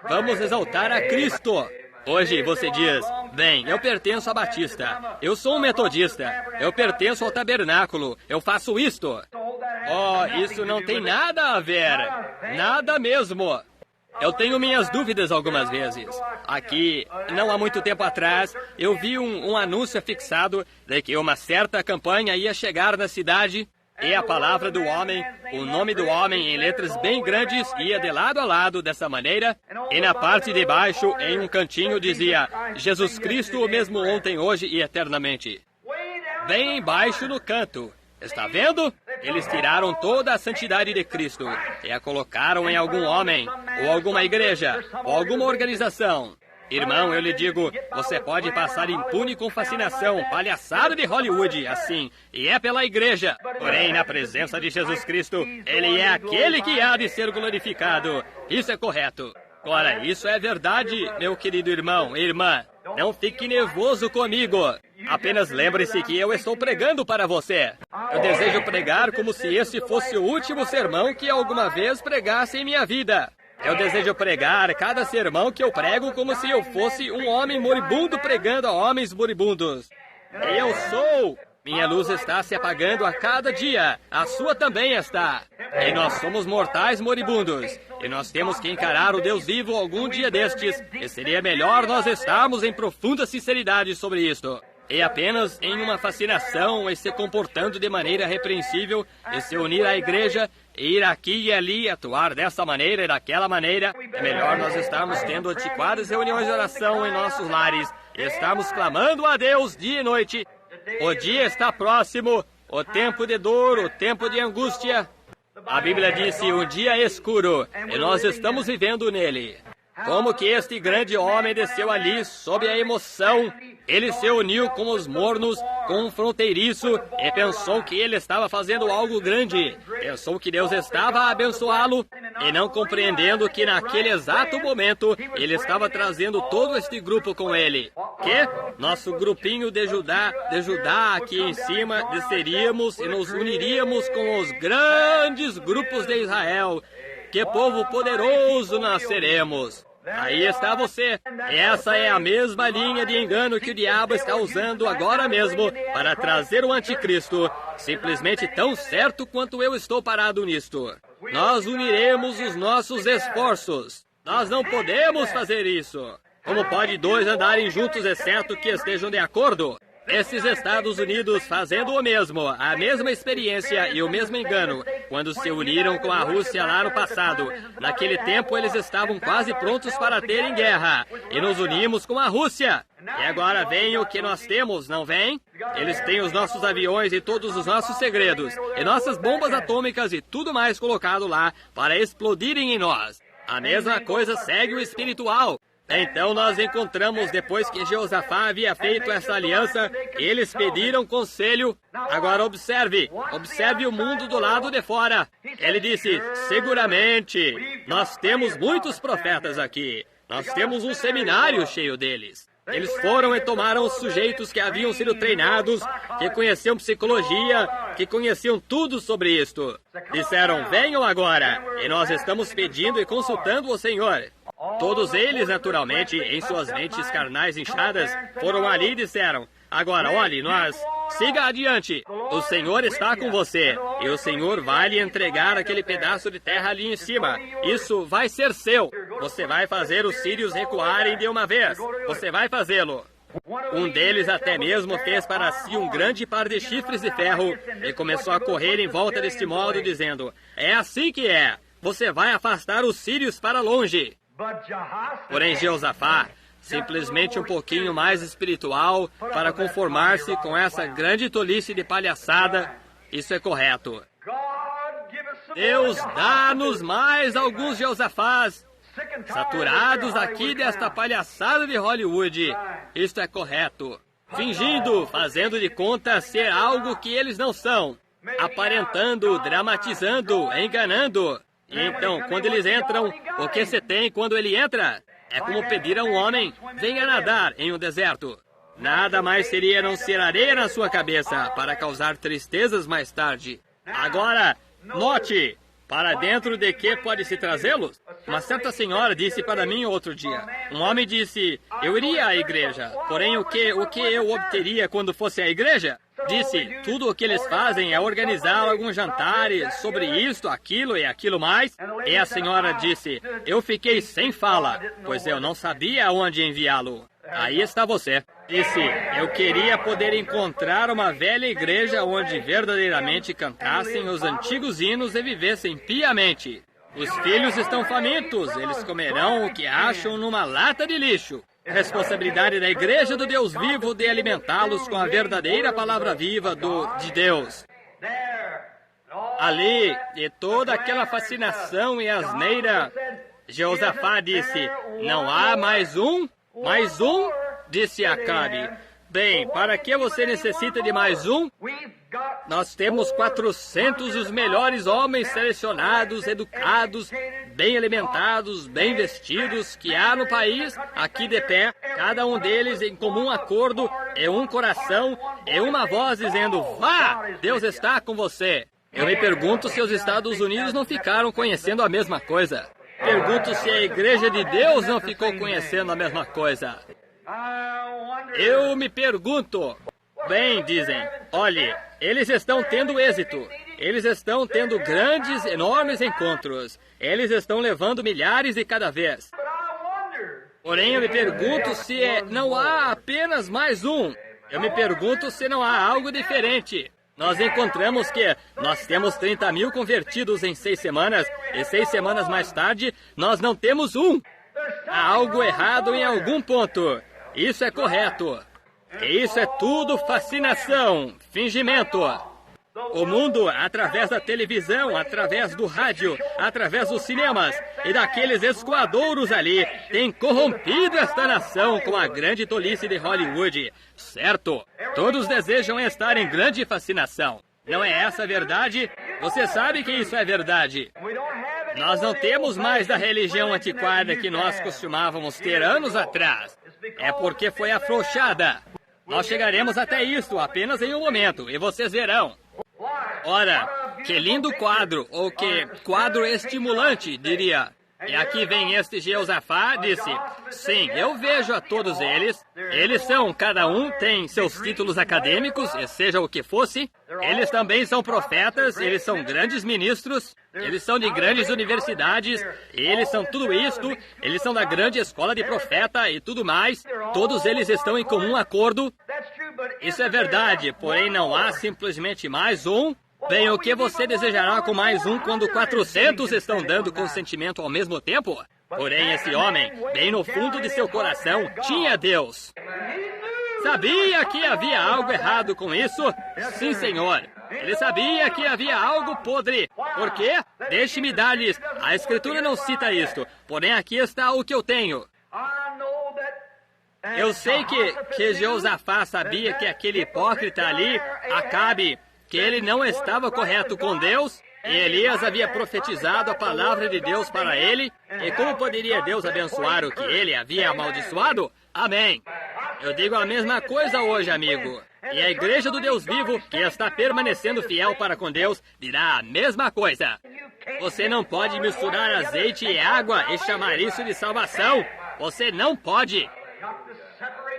Vamos exaltar a Cristo. Hoje você diz, bem, eu pertenço à Batista, eu sou um metodista, eu pertenço ao tabernáculo, eu faço isto. Oh, isso não tem nada a ver, nada mesmo. Eu tenho minhas dúvidas algumas vezes. Aqui, não há muito tempo atrás, eu vi um anúncio fixado de que uma certa campanha ia chegar na cidade e a palavra do homem, o nome do homem em letras bem grandes ia de lado a lado dessa maneira. E na parte de baixo, em um cantinho, dizia, Jesus Cristo o mesmo ontem, hoje e eternamente. Bem embaixo no canto. Está vendo? Eles tiraram toda a santidade de Cristo e a colocaram em algum homem, ou alguma igreja, ou alguma organização. Irmão, eu lhe digo, você pode passar impune com fascinação, palhaçada de Hollywood, assim, e é pela igreja. Porém, na presença de Jesus Cristo, Ele é aquele que há de ser glorificado. Isso é correto. Ora, isso é verdade, meu querido irmão e irmã. Não fique nervoso comigo. Apenas lembre-se que eu estou pregando para você. Eu desejo pregar como se esse fosse o último sermão que alguma vez pregasse em minha vida. Eu desejo pregar cada sermão que eu prego como se eu fosse um homem moribundo pregando a homens moribundos. E eu sou. Minha luz está se apagando a cada dia. A sua também está. E nós somos mortais moribundos. E nós temos que encarar o Deus vivo algum dia destes. E seria melhor nós estarmos em profunda sinceridade sobre isto. E apenas em uma fascinação e se comportando de maneira repreensível e se unir à igreja e ir aqui e ali, atuar dessa maneira e daquela maneira. É melhor nós estarmos tendo antiquadas reuniões de oração em nossos lares e estarmos clamando a Deus dia e noite. O dia está próximo, o tempo de dor, o tempo de angústia. A Bíblia disse um dia escuro e nós estamos vivendo nele. Como que este grande homem desceu ali sob a emoção. Ele se uniu com os mornos, com um fronteiriço, e pensou que ele estava fazendo algo grande. Pensou que Deus estava a abençoá-lo, e não compreendendo que naquele exato momento ele estava trazendo todo este grupo com ele. Que nosso grupinho de Judá aqui em cima desceríamos e nos uniríamos com os grandes grupos de Israel. Que povo poderoso nós seremos! Aí está você. Essa é a mesma linha de engano que o diabo está usando agora mesmo para trazer o anticristo, simplesmente tão certo quanto eu estou parado nisto. Nós uniremos os nossos esforços. Nós não podemos fazer isso. Como pode dois andarem juntos exceto que estejam de acordo? Esses Estados Unidos fazendo o mesmo, a mesma experiência e o mesmo engano, quando se uniram com a Rússia lá no passado. Naquele tempo eles estavam quase prontos para terem guerra, e nos unimos com a Rússia. E agora vem o que nós temos, não vem? Eles têm os nossos aviões e todos os nossos segredos, e nossas bombas atômicas e tudo mais colocado lá para explodirem em nós. A mesma coisa segue o espiritual. Então nós encontramos, depois que Jeosafá havia feito essa aliança, eles pediram conselho. Agora observe o mundo do lado de fora. Ele disse, seguramente, nós temos muitos profetas aqui. Nós temos um seminário cheio deles. Eles foram e tomaram os sujeitos que haviam sido treinados, que conheciam psicologia, que conheciam tudo sobre isto. Disseram, venham agora, e nós estamos pedindo e consultando o Senhor. Todos eles, naturalmente, em suas mentes carnais inchadas, foram ali e disseram, agora, olhe, siga adiante. O Senhor está com você, e o Senhor vai lhe entregar aquele pedaço de terra ali em cima. Isso vai ser seu. Você vai fazer os sírios recuarem de uma vez. Você vai fazê-lo. Um deles até mesmo fez para si um grande par de chifres de ferro e começou a correr em volta deste modo, dizendo, é assim que é. Você vai afastar os sírios para longe. Porém, Jeosafá, simplesmente um pouquinho mais espiritual, para conformar-se com essa grande tolice de palhaçada, isso é correto. Deus dá-nos mais alguns Jeosafás, saturados aqui desta palhaçada de Hollywood, isto é correto. Fingindo, fazendo de conta ser algo que eles não são, aparentando, dramatizando, enganando. E então, quando eles entram, o que você tem quando ele entra? É como pedir a um homem, venha nadar em um deserto. Nada mais seria não ser areia na sua cabeça para causar tristezas mais tarde. Agora, note, para dentro de que pode se trazê-los? Uma certa senhora disse para mim outro dia. Um homem disse, eu iria à igreja, porém o que eu obteria quando fosse à igreja? Disse, tudo o que eles fazem é organizar alguns jantares sobre isto, aquilo e aquilo mais. E a senhora disse, eu fiquei sem fala, pois eu não sabia aonde enviá-lo. Aí está você. Disse, eu queria poder encontrar uma velha igreja onde verdadeiramente cantassem os antigos hinos e vivessem piamente. Os filhos estão famintos, eles comerão o que acham numa lata de lixo. Responsabilidade da Igreja do Deus vivo de alimentá-los com a verdadeira palavra viva de Deus. Ali, e toda aquela fascinação e asneira, Jeosafá disse, não há mais um? Mais um? Disse Acabe. Bem, para que você necessita de mais um? Nós temos 400 dos melhores homens selecionados, educados, bem alimentados, bem vestidos, que há no país, aqui de pé, cada um deles em comum acordo, é um coração, é uma voz dizendo, vá, Deus está com você. Eu me pergunto se os Estados Unidos não ficaram conhecendo a mesma coisa. Pergunto se a Igreja de Deus não ficou conhecendo a mesma coisa. Eu me pergunto. Bem, dizem, olhe, eles estão tendo êxito. Eles estão tendo grandes, enormes encontros. Eles estão levando milhares de cada vez. Porém, eu me pergunto se não há apenas mais um. Eu me pergunto se não há algo diferente. Nós encontramos que nós temos 30 mil convertidos em 6 semanas, e 6 semanas mais tarde, nós não temos um. Há algo errado em algum ponto. Isso é correto. E isso é tudo fascinação, fingimento. O mundo, através da televisão, através do rádio, através dos cinemas e daqueles escoadouros ali, tem corrompido esta nação com a grande tolice de Hollywood. Certo? Todos desejam estar em grande fascinação. Não é essa a verdade? Você sabe que isso é verdade. Nós não temos mais da religião antiquada que nós costumávamos ter anos atrás. É porque foi afrouxada. Nós chegaremos até isso apenas em um momento, e vocês verão. Ora, que lindo quadro, ou que quadro estimulante, diria. E aqui vem este Jeosafá, disse, sim, eu vejo a todos eles. Eles são, cada um tem seus títulos acadêmicos, e seja o que fosse. Eles também são profetas, eles são grandes ministros, eles são de grandes universidades, eles são tudo isto, eles são da grande escola de profeta e tudo mais. Todos eles estão em comum acordo. Isso é verdade, porém não há simplesmente mais um. Bem, o que você desejará com mais um quando 400 estão dando consentimento ao mesmo tempo? Porém, esse homem, bem no fundo de seu coração, tinha Deus. Sabia que havia algo errado com isso? Sim, senhor. Ele sabia que havia algo podre. Por quê? Deixe-me dar-lhes. A Escritura não cita isto. Porém, aqui está o que eu tenho. Eu sei que Jeosafá sabia que aquele hipócrita ali, Acabe, que ele não estava correto com Deus, e Elias havia profetizado a palavra de Deus para ele, e como poderia Deus abençoar o que ele havia amaldiçoado? Amém. Eu digo a mesma coisa hoje, amigo. E a igreja do Deus vivo, que está permanecendo fiel para com Deus, dirá a mesma coisa. Você não pode misturar azeite e água e chamar isso de salvação. Você não pode.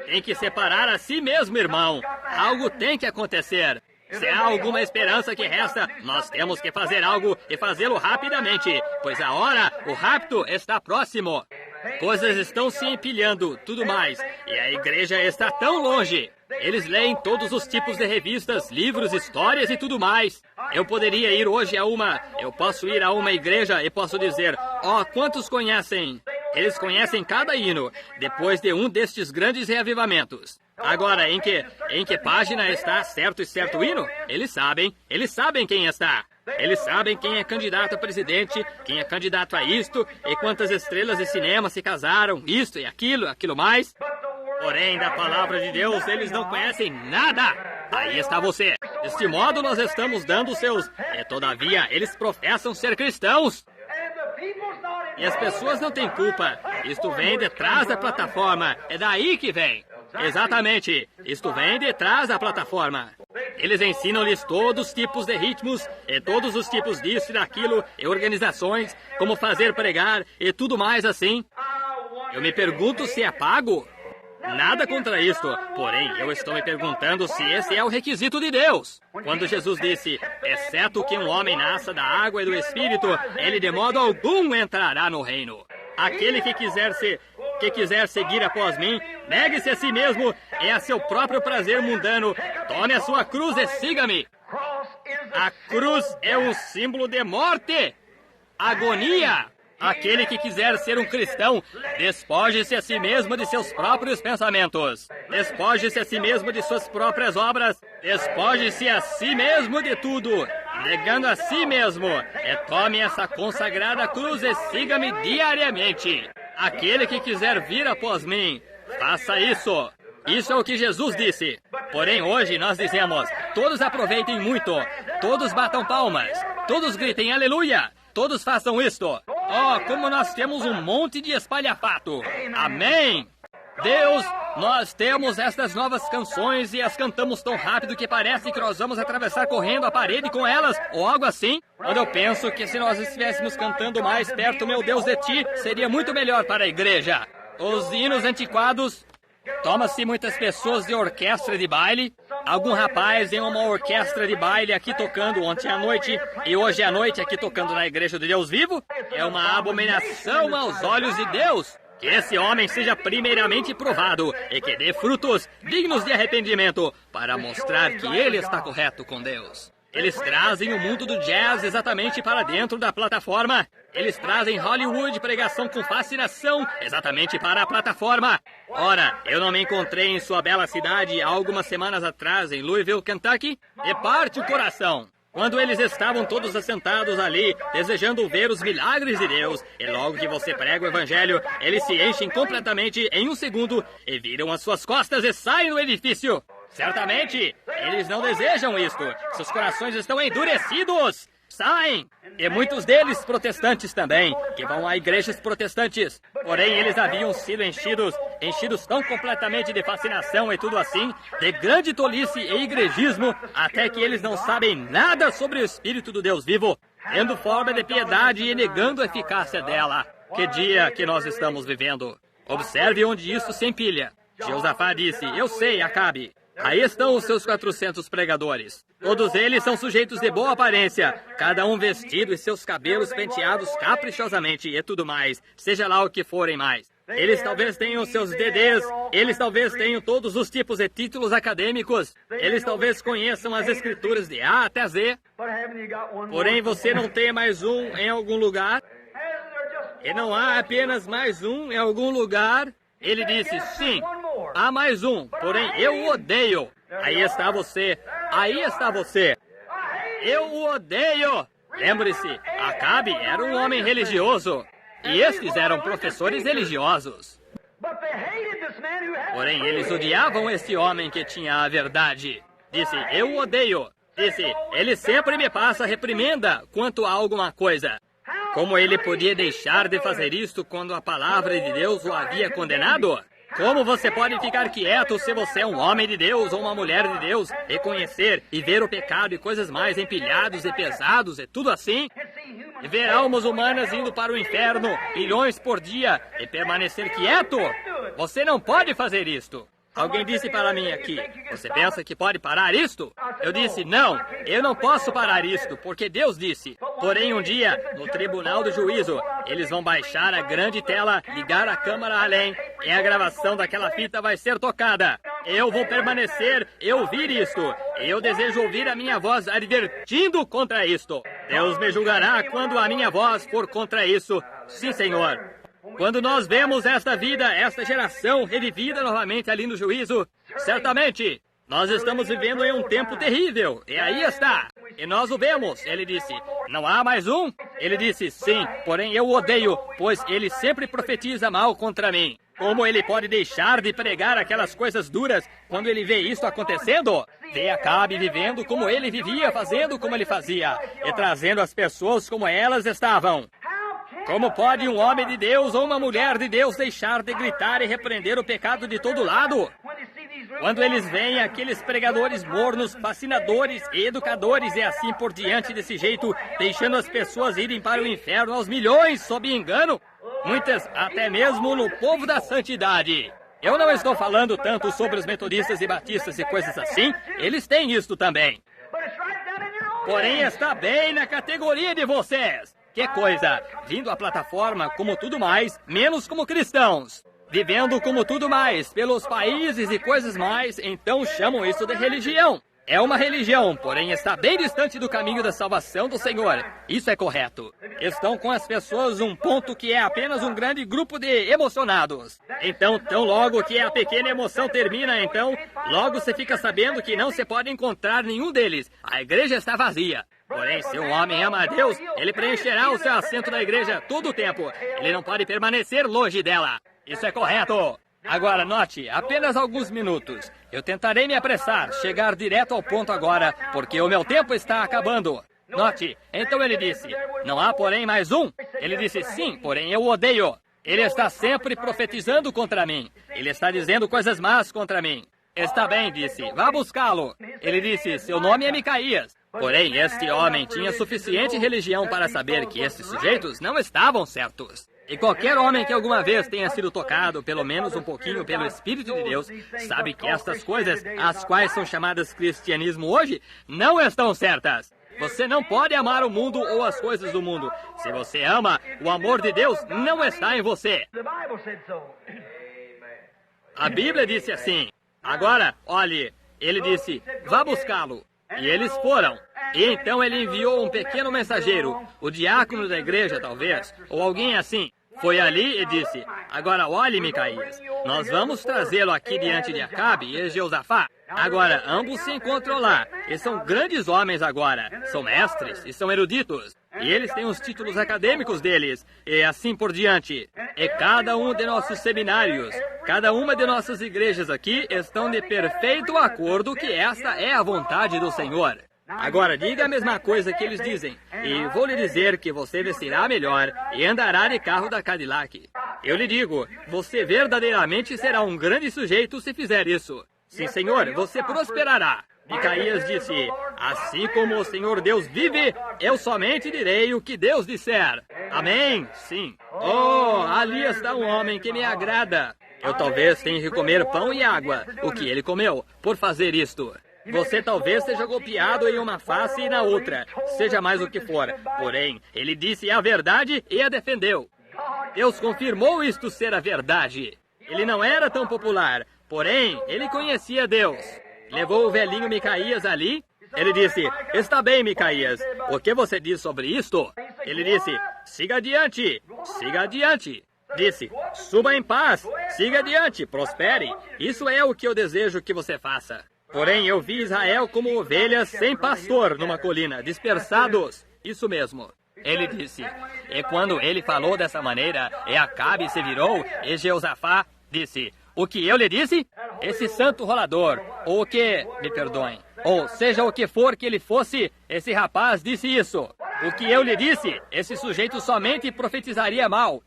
Tem que separar a si mesmo, irmão. Algo tem que acontecer. Se há alguma esperança que resta, nós temos que fazer algo e fazê-lo rapidamente, pois a hora, o rapto, está próximo. Coisas estão se empilhando, tudo mais, e a igreja está tão longe. Eles leem todos os tipos de revistas, livros, histórias e tudo mais. Eu poderia ir hoje eu posso ir a uma igreja e posso dizer, quantos conhecem? Eles conhecem cada hino, depois de um destes grandes reavivamentos. Agora, em que página está certo e certo hino? Eles sabem quem está. Eles sabem quem é candidato a presidente, quem é candidato a isto, e quantas estrelas de cinema se casaram, isto e aquilo mais. Porém, da palavra de Deus, eles não conhecem nada. Aí está você. Deste modo, nós estamos dando seus... E, todavia, eles professam ser cristãos. E as pessoas não têm culpa. Isto vem de trás da plataforma. É daí que vem. Exatamente. Isto vem de trás da plataforma. Eles ensinam-lhes todos os tipos de ritmos, e todos os tipos disso e daquilo, e organizações, como fazer pregar, e tudo mais assim. Eu me pergunto se é pago. Nada contra isto, porém, eu estou me perguntando se esse é o requisito de Deus. Quando Jesus disse, exceto que um homem nasça da água e do Espírito, ele de modo algum entrará no reino. Aquele que quiser seguir após mim, negue-se a si mesmo e a seu próprio prazer mundano, tome a sua cruz e siga-me. A cruz é um símbolo de morte, agonia. Aquele que quiser ser um cristão, despoje-se a si mesmo de seus próprios pensamentos. Despoje-se a si mesmo de suas próprias obras. Despoje-se a si mesmo de tudo, negando a si mesmo. E tome essa consagrada cruz e siga-me diariamente. Aquele que quiser vir após mim, faça isso. Isso é o que Jesus disse. Porém, hoje nós dizemos, todos aproveitem muito, todos batam palmas, todos gritem aleluia, todos façam isto. Como nós temos um monte de espalhafato. Amém! Deus, nós temos estas novas canções e as cantamos tão rápido que parece que nós vamos atravessar correndo a parede com elas, ou algo assim. Quando eu penso que se nós estivéssemos cantando mais perto, meu Deus, de ti, seria muito melhor para a igreja. Os hinos antiquados... Toma-se muitas pessoas de orquestra de baile. Algum rapaz em uma orquestra de baile aqui tocando ontem à noite e hoje à noite aqui tocando na igreja do Deus vivo. É uma abominação aos olhos de Deus. Que esse homem seja primeiramente provado e que dê frutos dignos de arrependimento para mostrar que ele está correto com Deus. Eles trazem o mundo do jazz exatamente para dentro da plataforma. Eles trazem Hollywood pregação com fascinação exatamente para a plataforma. Ora, eu não me encontrei em sua bela cidade há algumas semanas atrás, em Louisville, Kentucky, e parte o coração. Quando eles estavam todos assentados ali, desejando ver os milagres de Deus, e logo que você prega o evangelho, eles se enchem completamente em um segundo e viram as suas costas e saem do edifício. Certamente, eles não desejam isto. Seus corações estão endurecidos. Saem! E muitos deles protestantes também, que vão a igrejas protestantes. Porém, eles haviam sido enchidos tão completamente de fascinação e tudo assim, de grande tolice e igrejismo, até que eles não sabem nada sobre o Espírito do Deus vivo, tendo forma de piedade e negando a eficácia dela. Que dia que nós estamos vivendo! Observe onde isso se empilha. Jeosafá disse, eu sei, Acabe. Aí estão os seus 400 pregadores. Todos eles são sujeitos de boa aparência, cada um vestido e seus cabelos penteados caprichosamente e tudo mais, seja lá o que forem mais. Eles talvez tenham seus DDs, eles talvez tenham todos os tipos de títulos acadêmicos, eles talvez conheçam as escrituras de A até Z, porém você não tem mais um em algum lugar? E não há apenas mais um em algum lugar? Ele disse, sim, há mais um, porém eu o odeio. Aí está você, aí está você. Eu o odeio. Lembre-se, Acabe era um homem religioso. E estes eram professores religiosos. Porém, eles odiavam esse homem que tinha a verdade. Disse, eu o odeio. Disse, ele sempre me passa reprimenda quanto a alguma coisa. Como ele podia deixar de fazer isto quando a palavra de Deus o havia condenado? Como você pode ficar quieto se você é um homem de Deus ou uma mulher de Deus, reconhecer e ver o pecado e coisas mais empilhados e pesados e tudo assim? E ver almas humanas indo para o inferno, milhões por dia, e permanecer quieto? Você não pode fazer isto. Alguém disse para mim aqui, você pensa que pode parar isto? Eu disse, não, eu não posso parar isto, porque Deus disse. Porém, um dia, no tribunal do juízo, eles vão baixar a grande tela, ligar a câmara além, e a gravação daquela fita vai ser tocada. Eu vou permanecer e ouvir isto, e eu desejo ouvir a minha voz advertindo contra isto. Deus me julgará quando a minha voz for contra isso. Sim, Senhor. Quando nós vemos esta vida, esta geração revivida novamente ali no juízo, certamente, nós estamos vivendo em um tempo terrível, e aí está. E nós o vemos, ele disse, não há mais um? Ele disse, sim, porém eu o odeio, pois ele sempre profetiza mal contra mim. Como ele pode deixar de pregar aquelas coisas duras quando ele vê isso acontecendo? Vê Acabe vivendo como ele vivia, fazendo como ele fazia, e trazendo as pessoas como elas estavam. Como pode um homem de Deus ou uma mulher de Deus deixar de gritar e repreender o pecado de todo lado? Quando eles veem aqueles pregadores mornos, fascinadores e educadores e assim por diante desse jeito, deixando as pessoas irem para o inferno aos milhões sob engano, muitas até mesmo no povo da santidade. Eu não estou falando tanto sobre os metodistas e batistas e coisas assim, eles têm isto também. Porém está bem na categoria de vocês. Que coisa! Vindo à plataforma como tudo mais, menos como cristãos. Vivendo como tudo mais, pelos países e coisas mais, então chamam isso de religião. É uma religião, porém está bem distante do caminho da salvação do Senhor. Isso é correto. Estão com as pessoas um ponto que é apenas um grande grupo de emocionados. Então, tão logo que a pequena emoção termina, então, logo você fica sabendo que não se pode encontrar nenhum deles. A igreja está vazia. Porém, se um homem ama a Deus, ele preencherá o seu assento na igreja todo o tempo. Ele não pode permanecer longe dela. Isso é correto. Agora, note, apenas alguns minutos. Eu tentarei me apressar, chegar direto ao ponto agora, porque o meu tempo está acabando. Note, então ele disse, não há porém mais um? Ele disse, sim, porém eu o odeio. Ele está sempre profetizando contra mim. Ele está dizendo coisas más contra mim. Está bem, disse, vá buscá-lo. Ele disse, seu nome é Micaías. Porém, este homem tinha suficiente religião para saber que esses sujeitos não estavam certos. E qualquer homem que alguma vez tenha sido tocado, pelo menos um pouquinho, pelo Espírito de Deus, sabe que estas coisas, as quais são chamadas cristianismo hoje, não estão certas. Você não pode amar o mundo ou as coisas do mundo. Se você ama, o amor de Deus não está em você. A Bíblia disse assim. Agora, olhe, ele disse, vá buscá-lo. E eles foram. E então ele enviou um pequeno mensageiro, o diácono da igreja, talvez, ou alguém assim. Foi ali e disse, agora olhe, Micaías, nós vamos trazê-lo aqui diante de Acabe e Jeosafá. Agora, ambos se encontram lá, e são grandes homens agora, são mestres e são eruditos. E eles têm os títulos acadêmicos deles, e assim por diante. E cada um de nossos seminários, cada uma de nossas igrejas aqui estão de perfeito acordo que esta é a vontade do Senhor. Agora, diga a mesma coisa que eles dizem, e vou lhe dizer que você vestirá melhor e andará de carro da Cadillac. Eu lhe digo, você verdadeiramente será um grande sujeito se fizer isso. Sim, Senhor, você prosperará. Micaías disse, assim como o Senhor Deus vive, eu somente direi o que Deus disser. Amém? Sim. Oh, ali está um homem que me agrada. Eu talvez tenha que comer pão e água, o que ele comeu, por fazer isto. Você talvez seja golpeado em uma face e na outra, seja mais o que for. Porém, ele disse a verdade e a defendeu. Deus confirmou isto ser a verdade. Ele não era tão popular, porém, ele conhecia Deus. Levou o velhinho Micaías ali. Ele disse, está bem, Micaías, o que você diz sobre isto? Ele disse, siga adiante, siga adiante. Disse, suba em paz, siga adiante, prospere. Isso é o que eu desejo que você faça. Porém, eu vi Israel como ovelhas sem pastor numa colina, dispersados. Isso mesmo. Ele disse. E quando ele falou dessa maneira, e Acabe se virou, e Jeosafá disse, o que eu lhe disse? Esse santo rolador, ou o que, me perdoem, ou seja o que for que ele fosse, esse rapaz disse isso. O que eu lhe disse, esse sujeito somente profetizaria mal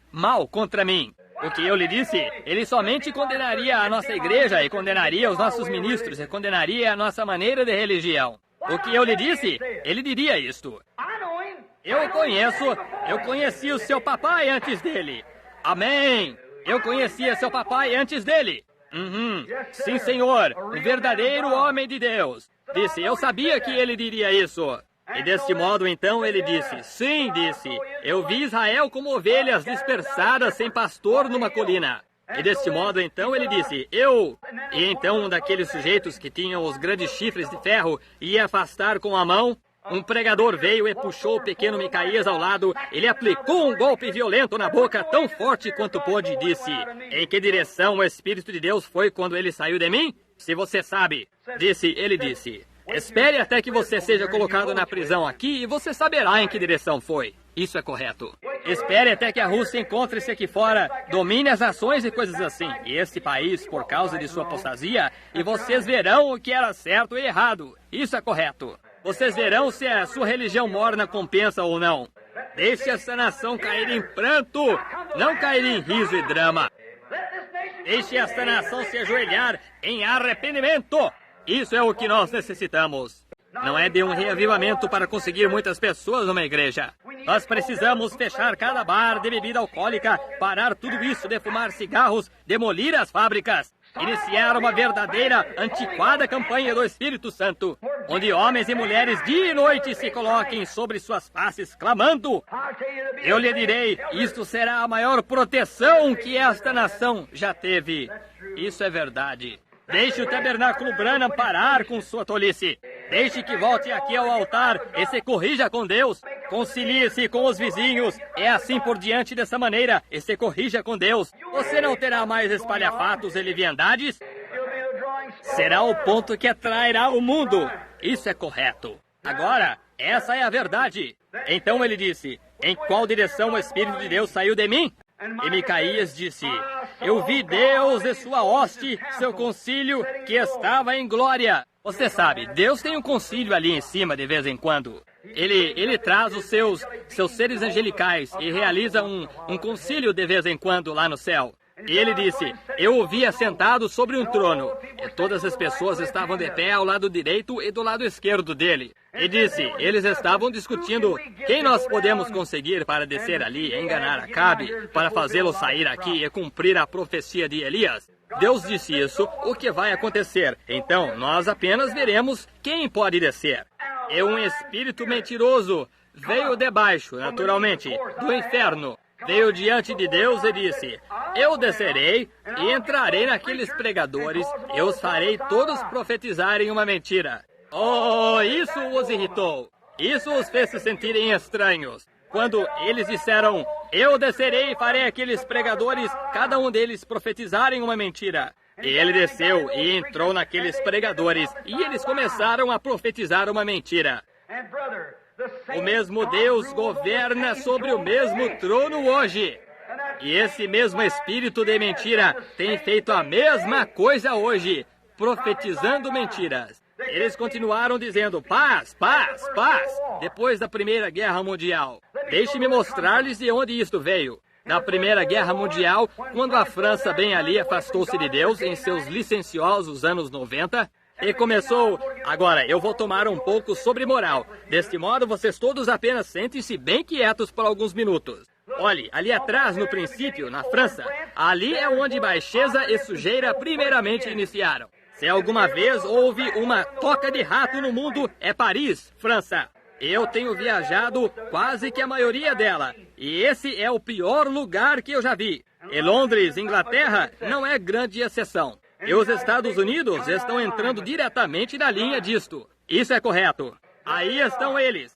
contra mim. O que eu lhe disse, ele somente condenaria a nossa igreja e condenaria os nossos ministros e condenaria a nossa maneira de religião. O que eu lhe disse, ele diria isto. Eu o conheço, eu conheci o seu papai antes dele. Amém. Eu conhecia seu papai antes dele. Sim, Senhor, um verdadeiro homem de Deus. Disse, eu sabia que ele diria isso. E deste modo, então, ele disse, sim, disse, eu vi Israel como ovelhas dispersadas sem pastor numa colina. E deste modo, então, ele disse, eu... E então, um daqueles sujeitos que tinham os grandes chifres de ferro ia afastar com a mão. Um pregador veio e puxou o pequeno Micaías ao lado. Ele aplicou um golpe violento na boca, tão forte quanto pôde, e disse, em que direção o Espírito de Deus foi quando ele saiu de mim? Se você sabe. Ele disse... Espere até que você seja colocado na prisão aqui e você saberá em que direção foi. Isso é correto. Espere até que a Rússia encontre-se aqui fora, domine as nações e coisas assim, e este país por causa de sua apostasia, e vocês verão o que era certo e errado. Isso é correto. Vocês verão se a sua religião morna compensa ou não. Deixe essa nação cair em pranto, não cair em riso e drama. Deixe essa nação se ajoelhar em arrependimento. Isso é o que nós necessitamos. Não é de um reavivamento para conseguir muitas pessoas numa igreja. Nós precisamos fechar cada bar de bebida alcoólica, parar tudo isso de fumar cigarros, demolir as fábricas, iniciar uma verdadeira, antiquada campanha do Espírito Santo, onde homens e mulheres dia e noite se coloquem sobre suas faces, clamando. Eu lhe direi, isto será a maior proteção que esta nação já teve. Isso é verdade. Deixe o tabernáculo Branham parar com sua tolice. Deixe que volte aqui ao altar e se corrija com Deus. Concilie-se com os vizinhos. É assim por diante dessa maneira. E se corrija com Deus. Você não terá mais espalhafatos e leviandades. Será o ponto que atrairá o mundo. Isso é correto. Agora, essa é a verdade. Então ele disse, em qual direção o Espírito de Deus saiu de mim? E Micaías disse, eu vi Deus e sua hoste, seu concílio, que estava em glória. Você sabe, Deus tem um concílio ali em cima de vez em quando. Ele traz os seus seres angelicais e realiza um concílio de vez em quando lá no céu. E ele disse, eu o vi assentado sobre um trono, e todas as pessoas estavam de pé ao lado direito e do lado esquerdo dele. E disse, eles estavam discutindo quem nós podemos conseguir para descer ali e enganar Acabe, para fazê-lo sair aqui e cumprir a profecia de Elias. Deus disse isso, o que vai acontecer? Então, nós apenas veremos quem pode descer. E um espírito mentiroso veio de baixo, naturalmente, do inferno. Veio diante de Deus e disse, eu descerei e entrarei naqueles pregadores e os farei todos profetizarem uma mentira. Oh, isso os irritou. Isso os fez se sentirem estranhos. Quando eles disseram, eu descerei e farei aqueles pregadores, cada um deles profetizarem uma mentira. E ele desceu e entrou naqueles pregadores, e eles começaram a profetizar uma mentira. O mesmo Deus governa sobre o mesmo trono hoje. E esse mesmo espírito de mentira tem feito a mesma coisa hoje, profetizando mentiras. Eles continuaram dizendo paz, paz, paz, depois da Primeira Guerra Mundial. Deixe-me mostrar-lhes de onde isto veio. Na Primeira Guerra Mundial, quando a França bem ali afastou-se de Deus em seus licenciosos anos 90, e começou, agora eu vou tomar um pouco sobre moral. Deste modo, vocês todos apenas sentem-se bem quietos por alguns minutos. Olhe, ali atrás, no princípio, na França, ali é onde baixeza e sujeira primeiramente iniciaram. Se alguma vez houve uma toca de rato no mundo, é Paris, França. Eu tenho viajado quase que a maioria dela, e esse é o pior lugar que eu já vi. E Londres, Inglaterra, não é grande exceção. E os Estados Unidos estão entrando diretamente na linha disto. Isso é correto. Aí estão eles.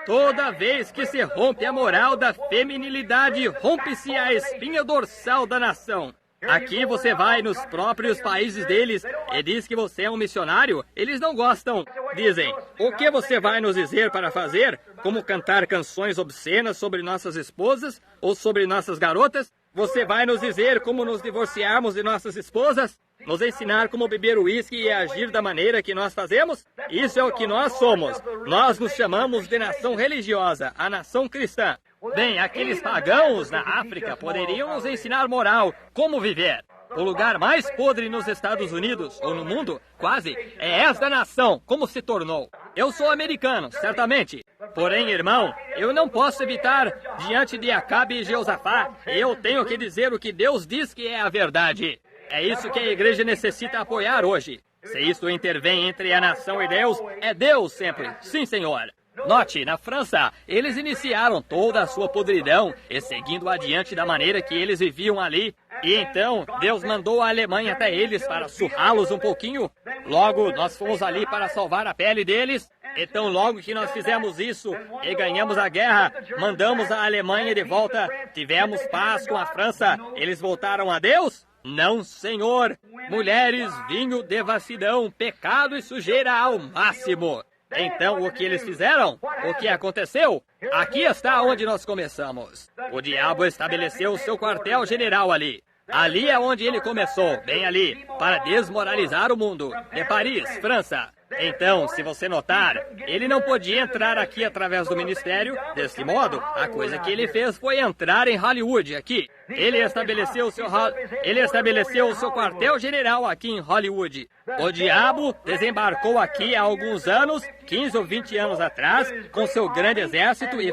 Toda vez que se rompe a moral da feminilidade, rompe-se a espinha dorsal da nação. Aqui você vai nos próprios países deles e diz que você é um missionário. Eles não gostam. Dizem, o que você vai nos dizer para fazer? Como cantar canções obscenas sobre nossas esposas ou sobre nossas garotas? Você vai nos dizer como nos divorciarmos de nossas esposas? Nos ensinar como beber uísque e agir da maneira que nós fazemos? Isso é o que nós somos. Nós nos chamamos de nação religiosa, a nação cristã. Bem, aqueles pagãos na África poderiam nos ensinar moral, como viver. O lugar mais podre nos Estados Unidos, ou no mundo, quase, é esta nação, como se tornou. Eu sou americano, certamente. Porém, irmão, eu não posso evitar, diante de Acabe e Jeosafá, eu tenho que dizer o que Deus diz que é a verdade. É isso que a igreja necessita apoiar hoje. Se isso intervém entre a nação e Deus, é Deus sempre. Sim, Senhor. Note, na França, eles iniciaram toda a sua podridão e seguindo adiante da maneira que eles viviam ali. E então, Deus mandou a Alemanha até eles para surrá-los um pouquinho. Logo, nós fomos ali para salvar a pele deles. Então, logo que nós fizemos isso e ganhamos a guerra, mandamos a Alemanha de volta. Tivemos paz com a França. Eles voltaram a Deus? Não, Senhor. Mulheres, vinho, devassidão, pecado e sujeira ao máximo. Então, o que eles fizeram? O que aconteceu? Aqui está onde nós começamos. O diabo estabeleceu o seu quartel-general ali. Ali é onde ele começou, bem ali, para desmoralizar o mundo. De Paris, França. Então, se você notar, ele não podia entrar aqui através do ministério. Desse modo, a coisa que ele fez foi entrar em Hollywood aqui. Ele estabeleceu o seu quartel-general aqui em Hollywood. O diabo desembarcou aqui há alguns anos, 15 ou 20 anos atrás, com seu grande exército e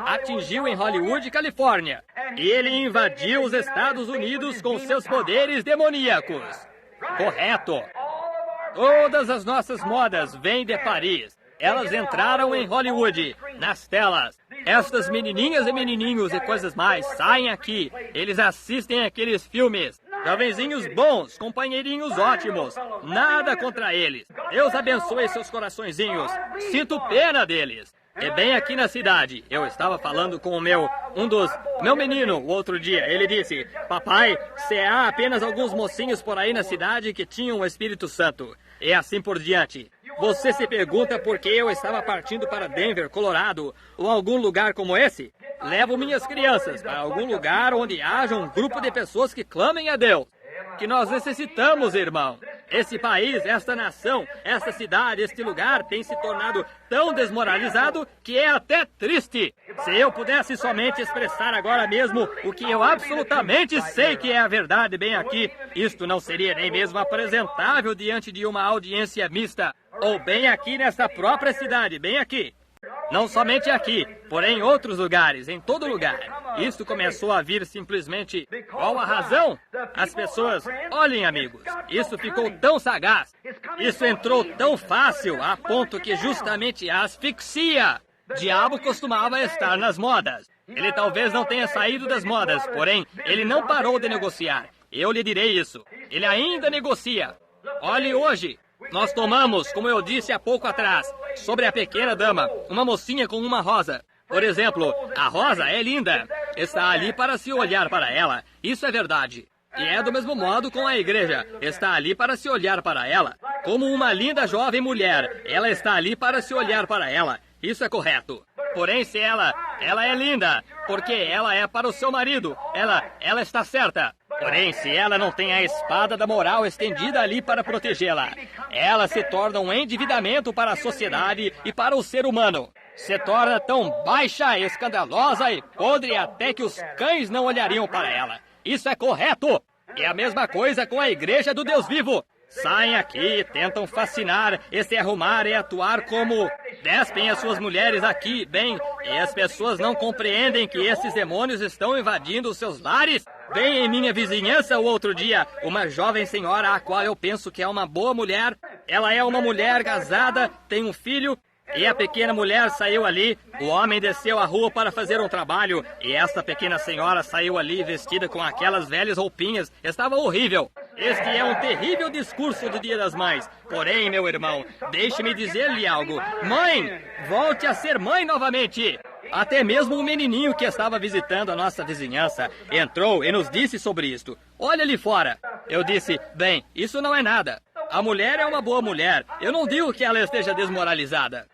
atingiu em Hollywood, Califórnia. E ele invadiu os Estados Unidos com seus poderes demoníacos. Correto. Todas as nossas modas vêm de Paris. Elas entraram em Hollywood, nas telas. Estas menininhas e menininhos e coisas mais saem aqui. Eles assistem aqueles filmes. Jovenzinhos bons, companheirinhos ótimos. Nada contra eles. Deus abençoe seus coraçõezinhos. Sinto pena deles. E bem aqui na cidade, eu estava falando com meu menino o outro dia. Ele disse, papai, se há apenas alguns mocinhos por aí na cidade que tinham o Espírito Santo. E assim por diante. Você se pergunta por que eu estava partindo para Denver, Colorado, ou algum lugar como esse? Levo minhas crianças para algum lugar onde haja um grupo de pessoas que clamem a Deus. Que nós necessitamos, irmão. Esse país, esta nação, esta cidade, este lugar tem se tornado tão desmoralizado que é até triste. Se eu pudesse somente expressar agora mesmo o que eu absolutamente sei que é a verdade bem aqui, isto não seria nem mesmo apresentável diante de uma audiência mista. Ou bem aqui nesta própria cidade, bem aqui. Não somente aqui, porém em outros lugares, em todo lugar. Isto começou a vir simplesmente... Qual a razão? As pessoas... Olhem, amigos, isso ficou tão sagaz. Isso entrou tão fácil, a ponto que justamente a asfixia. Diabo costumava estar nas modas. Ele talvez não tenha saído das modas, porém, ele não parou de negociar. Eu lhe direi isso. Ele ainda negocia. Olhe hoje. Nós tomamos, como eu disse há pouco atrás, sobre a pequena dama, uma mocinha com uma rosa. Por exemplo, a rosa é linda. Está ali para se olhar para ela. Isso é verdade. E é do mesmo modo com a igreja. Está ali para se olhar para ela. Como uma linda jovem mulher, ela está ali para se olhar para ela. Isso é correto. Porém, se ela é linda, porque ela é para o seu marido. Ela está certa. Porém, se ela não tem a espada da moral estendida ali para protegê-la, ela se torna um endividamento para a sociedade e para o ser humano. Se torna tão baixa, escandalosa e podre até que os cães não olhariam para ela. Isso é correto. É a mesma coisa com a igreja do Deus vivo. Saem aqui, tentam fascinar e se arrumar e atuar como despem as suas mulheres aqui, bem, e as pessoas não compreendem que esses demônios estão invadindo os seus lares. Bem, em minha vizinhança o outro dia, uma jovem senhora a qual eu penso que é uma boa mulher. Ela é uma mulher casada, tem um filho. E a pequena mulher saiu ali, o homem desceu a rua para fazer um trabalho, e esta pequena senhora saiu ali vestida com aquelas velhas roupinhas. Estava horrível. Este é um terrível discurso do Dia das Mães. Porém, meu irmão, deixe-me dizer-lhe algo. Mãe, volte a ser mãe novamente. Até mesmo o menininho que estava visitando a nossa vizinhança entrou e nos disse sobre isto. Olha ali fora. Eu disse, bem, isso não é nada. A mulher é uma boa mulher. Eu não digo que ela esteja desmoralizada.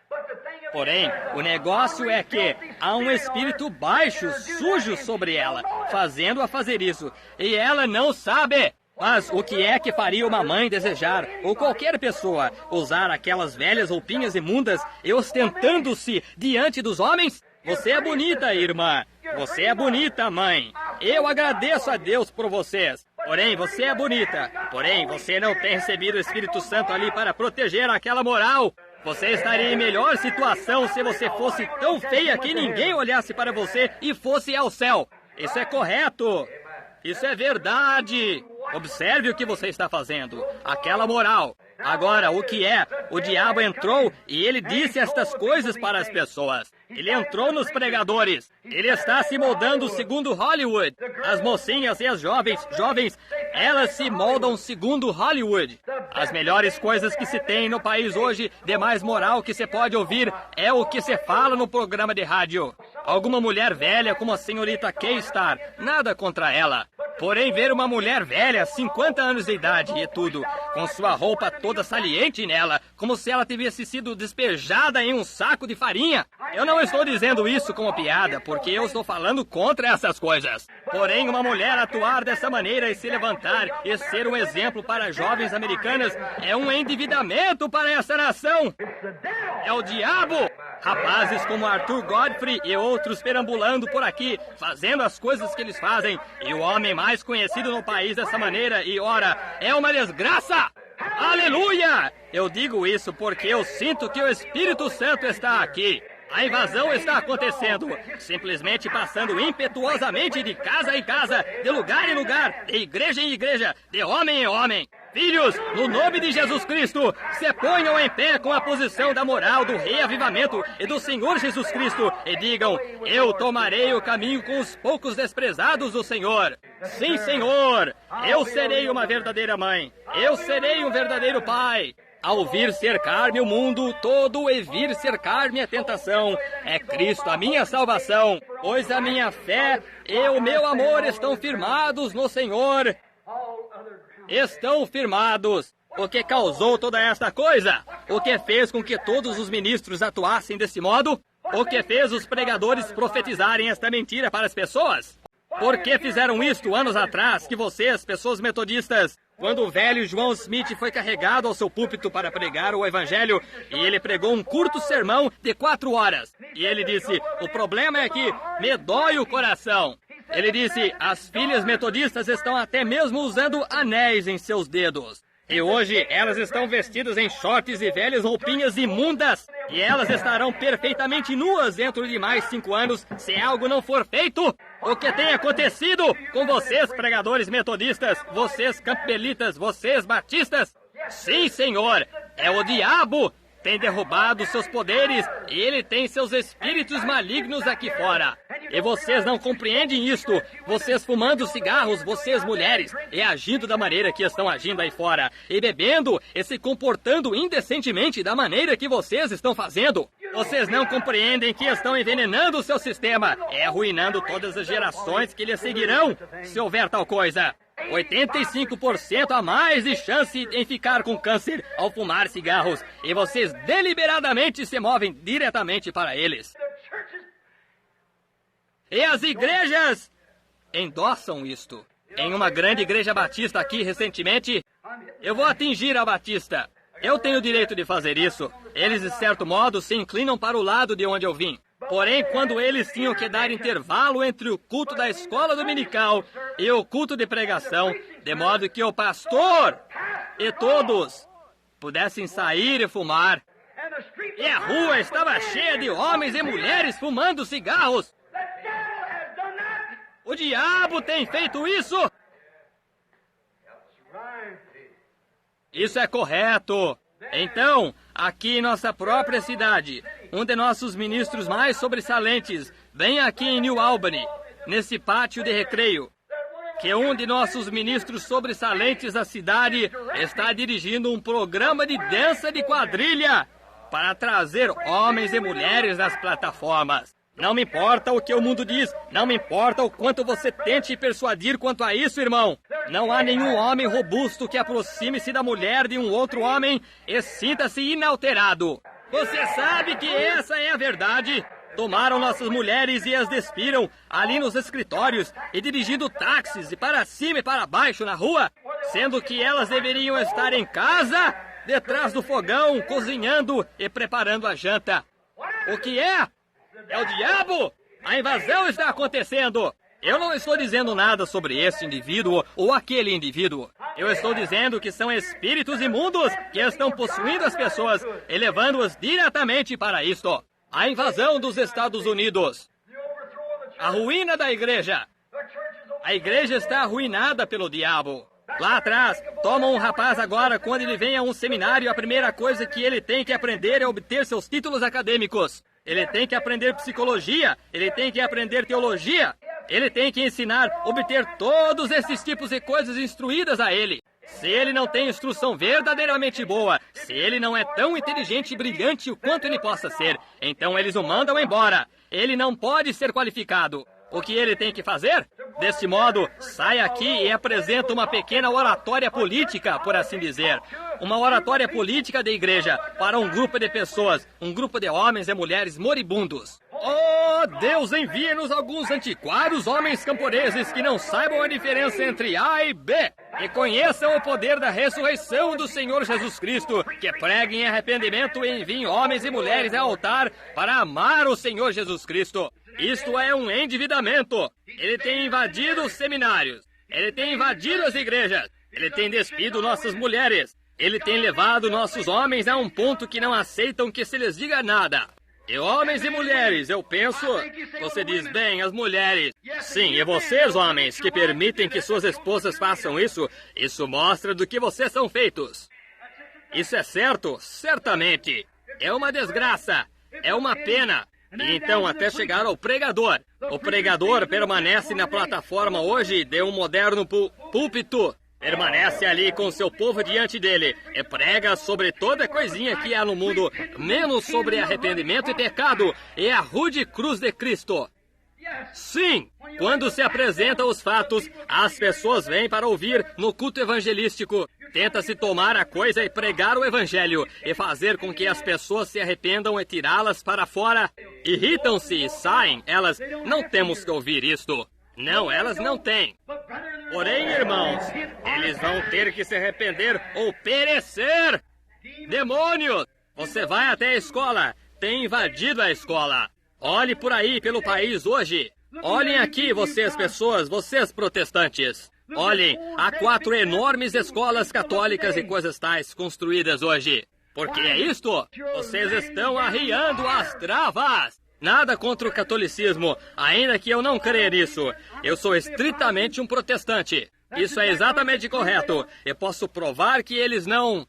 Porém, o negócio é que há um espírito baixo, sujo sobre ela, fazendo-a fazer isso. E ela não sabe. Mas o que é que faria uma mãe desejar, ou qualquer pessoa, usar aquelas velhas roupinhas imundas e ostentando-se diante dos homens? Você é bonita, irmã. Você é bonita, mãe. Eu agradeço a Deus por vocês. Porém, você é bonita. Porém, você não tem recebido o Espírito Santo ali para proteger aquela moral. Você estaria em melhor situação se você fosse tão feia que ninguém olhasse para você e fosse ao céu. Isso é correto. Isso é verdade. Observe o que você está fazendo. Aquela moral. Agora, o que é? O diabo entrou e ele disse estas coisas para as pessoas. Ele entrou nos pregadores. Ele está se moldando segundo Hollywood. As mocinhas e as jovens, elas se moldam segundo Hollywood. As melhores coisas que se tem no país hoje, de mais moral que se pode ouvir, é o que se fala no programa de rádio. Alguma mulher velha como a senhorita K-Star, nada contra ela. Porém, ver uma mulher velha, 50 anos de idade e tudo, com sua roupa toda saliente nela, como se ela tivesse sido despejada em um saco de farinha. Eu não estou dizendo isso como piada, porque eu estou falando contra essas coisas. Porém, uma mulher atuar dessa maneira e se levantar e ser um exemplo para jovens americanas é um endividamento para essa nação. É o diabo! Rapazes como Arthur Godfrey e outros perambulando por aqui, fazendo as coisas que eles fazem, e o homem mais conhecido no país dessa maneira, e ora, é uma desgraça! Aleluia! Eu digo isso porque eu sinto que o Espírito Santo está aqui. A invasão está acontecendo, simplesmente passando impetuosamente de casa em casa, de lugar em lugar, de igreja em igreja, de homem em homem. Filhos, no nome de Jesus Cristo, se ponham em pé com a posição da moral do reavivamento e do Senhor Jesus Cristo e digam, eu tomarei o caminho com os poucos desprezados do Senhor. Sim, Senhor, eu serei uma verdadeira mãe, eu serei um verdadeiro pai. Ao vir cercar-me o mundo todo e vir cercar-me a tentação, é Cristo a minha salvação, pois a minha fé e o meu amor estão firmados no Senhor. Estão firmados. O que causou toda esta coisa? O que fez com que todos os ministros atuassem desse modo? O que fez os pregadores profetizarem esta mentira para as pessoas? Por que fizeram isto anos atrás que vocês, pessoas metodistas, quando o velho João Smith foi carregado ao seu púlpito para pregar o evangelho, e ele pregou um curto sermão de 4 horas. E ele disse, o problema é que me dói o coração. Ele disse, as filhas metodistas estão até mesmo usando anéis em seus dedos. E hoje elas estão vestidas em shorts e velhas roupinhas imundas. E elas estarão perfeitamente nuas dentro de mais 5 anos se algo não for feito. O que tem acontecido com vocês, pregadores metodistas, vocês campbelitas, vocês batistas? Sim, Senhor, é o diabo. tem derrubado seus poderes e ele tem seus espíritos malignos aqui fora. E vocês não compreendem isto. Vocês fumando cigarros, vocês mulheres, e agindo da maneira que estão agindo aí fora, e bebendo e se comportando indecentemente da maneira que vocês estão fazendo. Vocês não compreendem que estão envenenando o seu sistema e arruinando todas as gerações que lhe seguirão, se houver tal coisa. 85% a mais de chance em ficar com câncer ao fumar cigarros, e vocês deliberadamente se movem diretamente para eles. E as igrejas endossam isto. Em uma grande igreja batista aqui recentemente, eu vou atingir a batista. Eu tenho o direito de fazer isso. Eles, de certo modo, se inclinam para o lado de onde eu vim. Porém, quando eles tinham que dar intervalo entre o culto da escola dominical e o culto de pregação, de modo que o pastor e todos pudessem sair e fumar, e a rua estava cheia de homens e mulheres fumando cigarros. O diabo tem feito isso! Isso é correto. Então, aqui em nossa própria cidade, um de nossos ministros mais sobressalentes vem aqui em New Albany, nesse pátio de recreio, que um de nossos ministros sobressalentes da cidade está dirigindo um programa de dança de quadrilha para trazer homens e mulheres nas plataformas. Não me importa o que o mundo diz, não me importa o quanto você tente persuadir quanto a isso, irmão. Não há nenhum homem robusto que aproxime-se da mulher de um outro homem e sinta-se inalterado. Você sabe que essa é a verdade. Tomaram nossas mulheres e as despiram ali nos escritórios e dirigindo táxis e para cima e para baixo na rua, sendo que elas deveriam estar em casa, detrás do fogão, cozinhando e preparando a janta. O que é? É o diabo! A invasão está acontecendo! Eu não estou dizendo nada sobre esse indivíduo ou aquele indivíduo. Eu estou dizendo que são espíritos imundos que estão possuindo as pessoas e levando-as diretamente para isto. A invasão dos Estados Unidos. A ruína da igreja. A igreja está arruinada pelo diabo. Lá atrás, tomam um rapaz agora, quando ele vem a um seminário, a primeira coisa que ele tem que aprender é obter seus títulos acadêmicos. Ele tem que aprender psicologia, ele tem que aprender teologia, ele tem que ensinar, obter todos esses tipos de coisas instruídas a ele. Se ele não tem instrução verdadeiramente boa, se ele não é tão inteligente e brilhante o quanto ele possa ser, então eles o mandam embora. Ele não pode ser qualificado. O que ele tem que fazer? Desse modo, sai aqui e apresenta uma pequena oratória política, por assim dizer. Uma oratória política da igreja para um grupo de pessoas, um grupo de homens e mulheres moribundos. Oh, Deus, envia-nos alguns antiquados homens camponeses que não saibam a diferença entre A e B, e conheçam o poder da ressurreição do Senhor Jesus Cristo, que preguem arrependimento e enviem homens e mulheres ao altar para amar o Senhor Jesus Cristo. Isto é um endividamento. Ele tem invadido os seminários. Ele tem invadido as igrejas. Ele tem despido nossas mulheres. Ele tem levado nossos homens a um ponto que não aceitam que se lhes diga nada. E homens e mulheres, eu penso... Você diz bem, as mulheres. Sim, e vocês, homens, que permitem que suas esposas façam isso, isso mostra do que vocês são feitos. Isso é certo? Certamente. É uma desgraça. É uma pena. E então, até chegar ao pregador. O pregador permanece na plataforma hoje de um moderno púlpito. Permanece ali com seu povo diante dele e prega sobre toda coisinha que há no mundo, menos sobre arrependimento e pecado e a rude cruz de Cristo. Sim, quando se apresentam os fatos, as pessoas vêm para ouvir no culto evangelístico. Tenta-se tomar a coisa e pregar o evangelho e fazer com que as pessoas se arrependam e tirá-las para fora. Irritam-se e saem. Elas, não temos que ouvir isto. Não, elas não têm. Porém, irmãos, eles vão ter que se arrepender ou perecer. Demônios! Você vai até a escola. Tem invadido a escola. Olhe por aí pelo país hoje. Olhem aqui, vocês pessoas, vocês protestantes. Olhem, há 4 enormes escolas católicas e coisas tais construídas hoje. Porque é isto? Vocês estão arriando as travas. Nada contra o catolicismo, ainda que eu não creia nisso. Eu sou estritamente um protestante. Isso é exatamente correto. Eu posso provar que eles não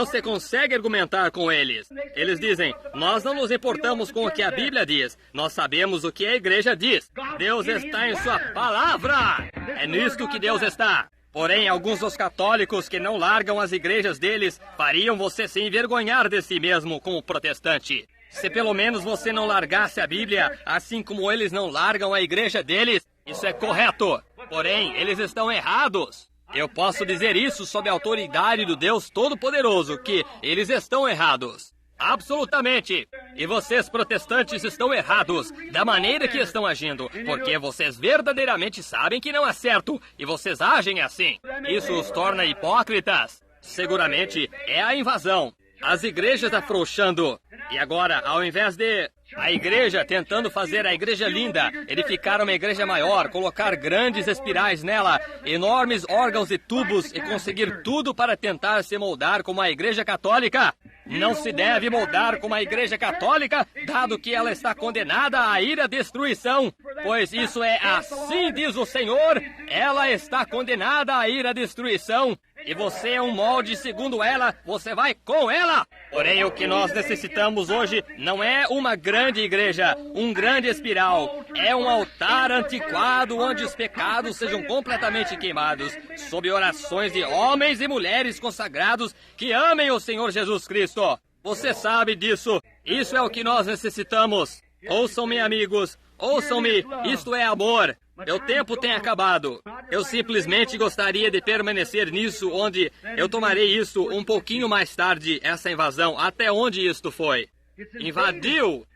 se consegue argumentar com eles. Eles dizem, nós não nos importamos com o que a Bíblia diz. Nós sabemos o que a igreja diz. Deus está em sua palavra. É nisto que Deus está. Porém, alguns dos católicos que não largam as igrejas deles fariam você se envergonhar de si mesmo como protestante. Se pelo menos você não largasse a Bíblia, assim como eles não largam a igreja deles, isso é correto. Porém, eles estão errados. Eu posso dizer isso sob a autoridade do Deus Todo-Poderoso, que eles estão errados. Absolutamente! E vocês, protestantes, estão errados da maneira que estão agindo, porque vocês verdadeiramente sabem que não é certo, e vocês agem assim. Isso os torna hipócritas. Seguramente é a invasão. As igrejas afrouxando. E agora, ao invés de a igreja tentando fazer a igreja linda, edificar uma igreja maior, colocar grandes espirais nela, enormes órgãos e tubos e conseguir tudo para tentar se moldar como a igreja católica. Não se deve moldar como a igreja católica, dado que ela está condenada a ir à destruição. Pois isso é assim, diz o Senhor, ela está condenada a ir à destruição. E você é um molde segundo ela, você vai com ela. Porém, o que nós necessitamos hoje não é uma grande igreja, um grande espiral. É um altar antiquado onde os pecados sejam completamente queimados, sob orações de homens e mulheres consagrados que amem o Senhor Jesus Cristo. Você sabe disso. Isso é o que nós necessitamos. Ouçam-me, amigos. Ouçam-me. Isto é amor. Meu tempo tem acabado. Eu simplesmente gostaria de permanecer nisso, onde eu tomarei isso um pouquinho mais tarde, essa invasão, até onde isto foi. Invadiu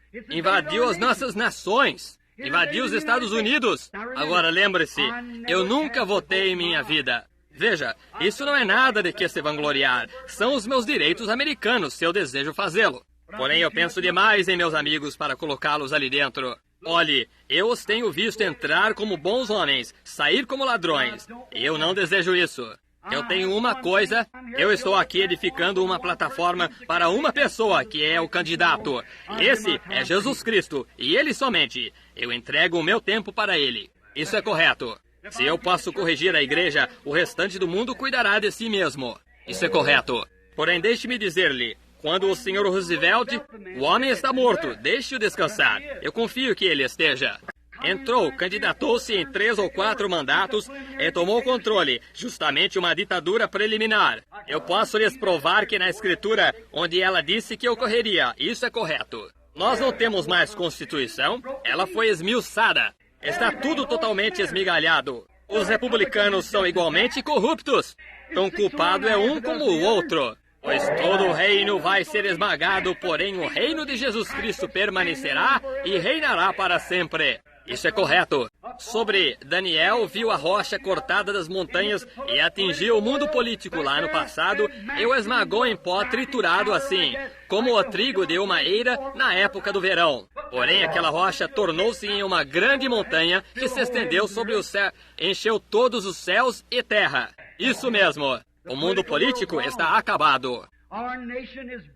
as nossas nações. Invadiu os Estados Unidos. Agora lembre-se, eu nunca votei em minha vida. Veja, isso não é nada de que se vangloriar. São os meus direitos americanos, se eu desejo fazê-lo. Porém, eu penso demais em meus amigos para colocá-los ali dentro. Olhe, eu os tenho visto entrar como bons homens, sair como ladrões. Eu não desejo isso. Eu tenho uma coisa, eu estou aqui edificando uma plataforma para uma pessoa que é o candidato. Esse é Jesus Cristo, e ele somente. Eu entrego o meu tempo para ele. Isso é correto. Se eu posso corrigir a igreja, o restante do mundo cuidará de si mesmo. Isso é correto. Porém, deixe-me dizer-lhe, quando o Sr. Roosevelt, o homem está morto, deixe-o descansar. Eu confio que ele esteja. Entrou, candidatou-se em 3 ou 4 mandatos e tomou controle, justamente uma ditadura preliminar. Eu posso lhes provar que na escritura, onde ela disse que ocorreria, isso é correto. Nós não temos mais Constituição, ela foi esmiuçada. Está tudo totalmente esmigalhado. Os republicanos são igualmente corruptos. Tão culpado é um como o outro. Pois todo o reino vai ser esmagado, porém o reino de Jesus Cristo permanecerá e reinará para sempre. Isso é correto. Sobre Daniel viu a rocha cortada das montanhas e atingiu o mundo político lá no passado e o esmagou em pó triturado assim, como o trigo de uma eira na época do verão. Porém, aquela rocha tornou-se em uma grande montanha que se estendeu sobre o céu, encheu todos os céus e terra. Isso mesmo. O mundo político está acabado.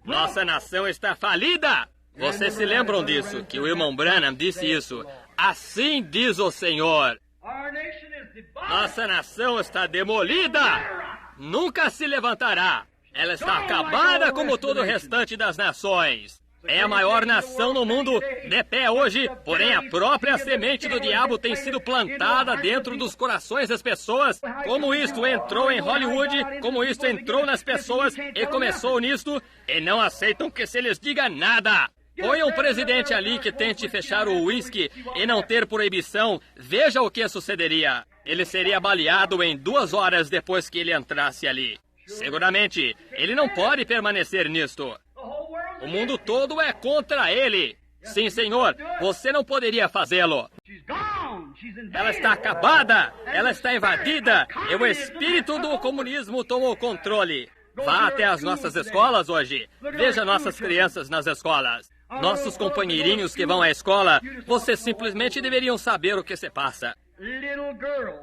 Nossa nação está falida. Vocês se lembram disso, que o irmão Branham disse isso. Assim diz o Senhor. Nossa nação está demolida. Nunca se levantará. Ela está acabada como todo o restante das nações. É a maior nação no mundo de pé hoje, porém a própria semente do diabo tem sido plantada dentro dos corações das pessoas. Como isto entrou em Hollywood, como isto entrou nas pessoas e começou nisto, e não aceitam que se lhes diga nada. Põe um presidente ali que tente fechar o uísque e não ter proibição, veja o que sucederia. Ele seria baleado em 2 horas depois que ele entrasse ali. Seguramente, ele não pode permanecer nisto. O mundo todo é contra ele. Sim, senhor, você não poderia fazê-lo. Ela está acabada, ela está invadida, e o espírito do comunismo tomou controle. Vá até as nossas escolas hoje. Veja nossas crianças nas escolas. Nossos companheirinhos que vão à escola, vocês simplesmente deveriam saber o que se passa.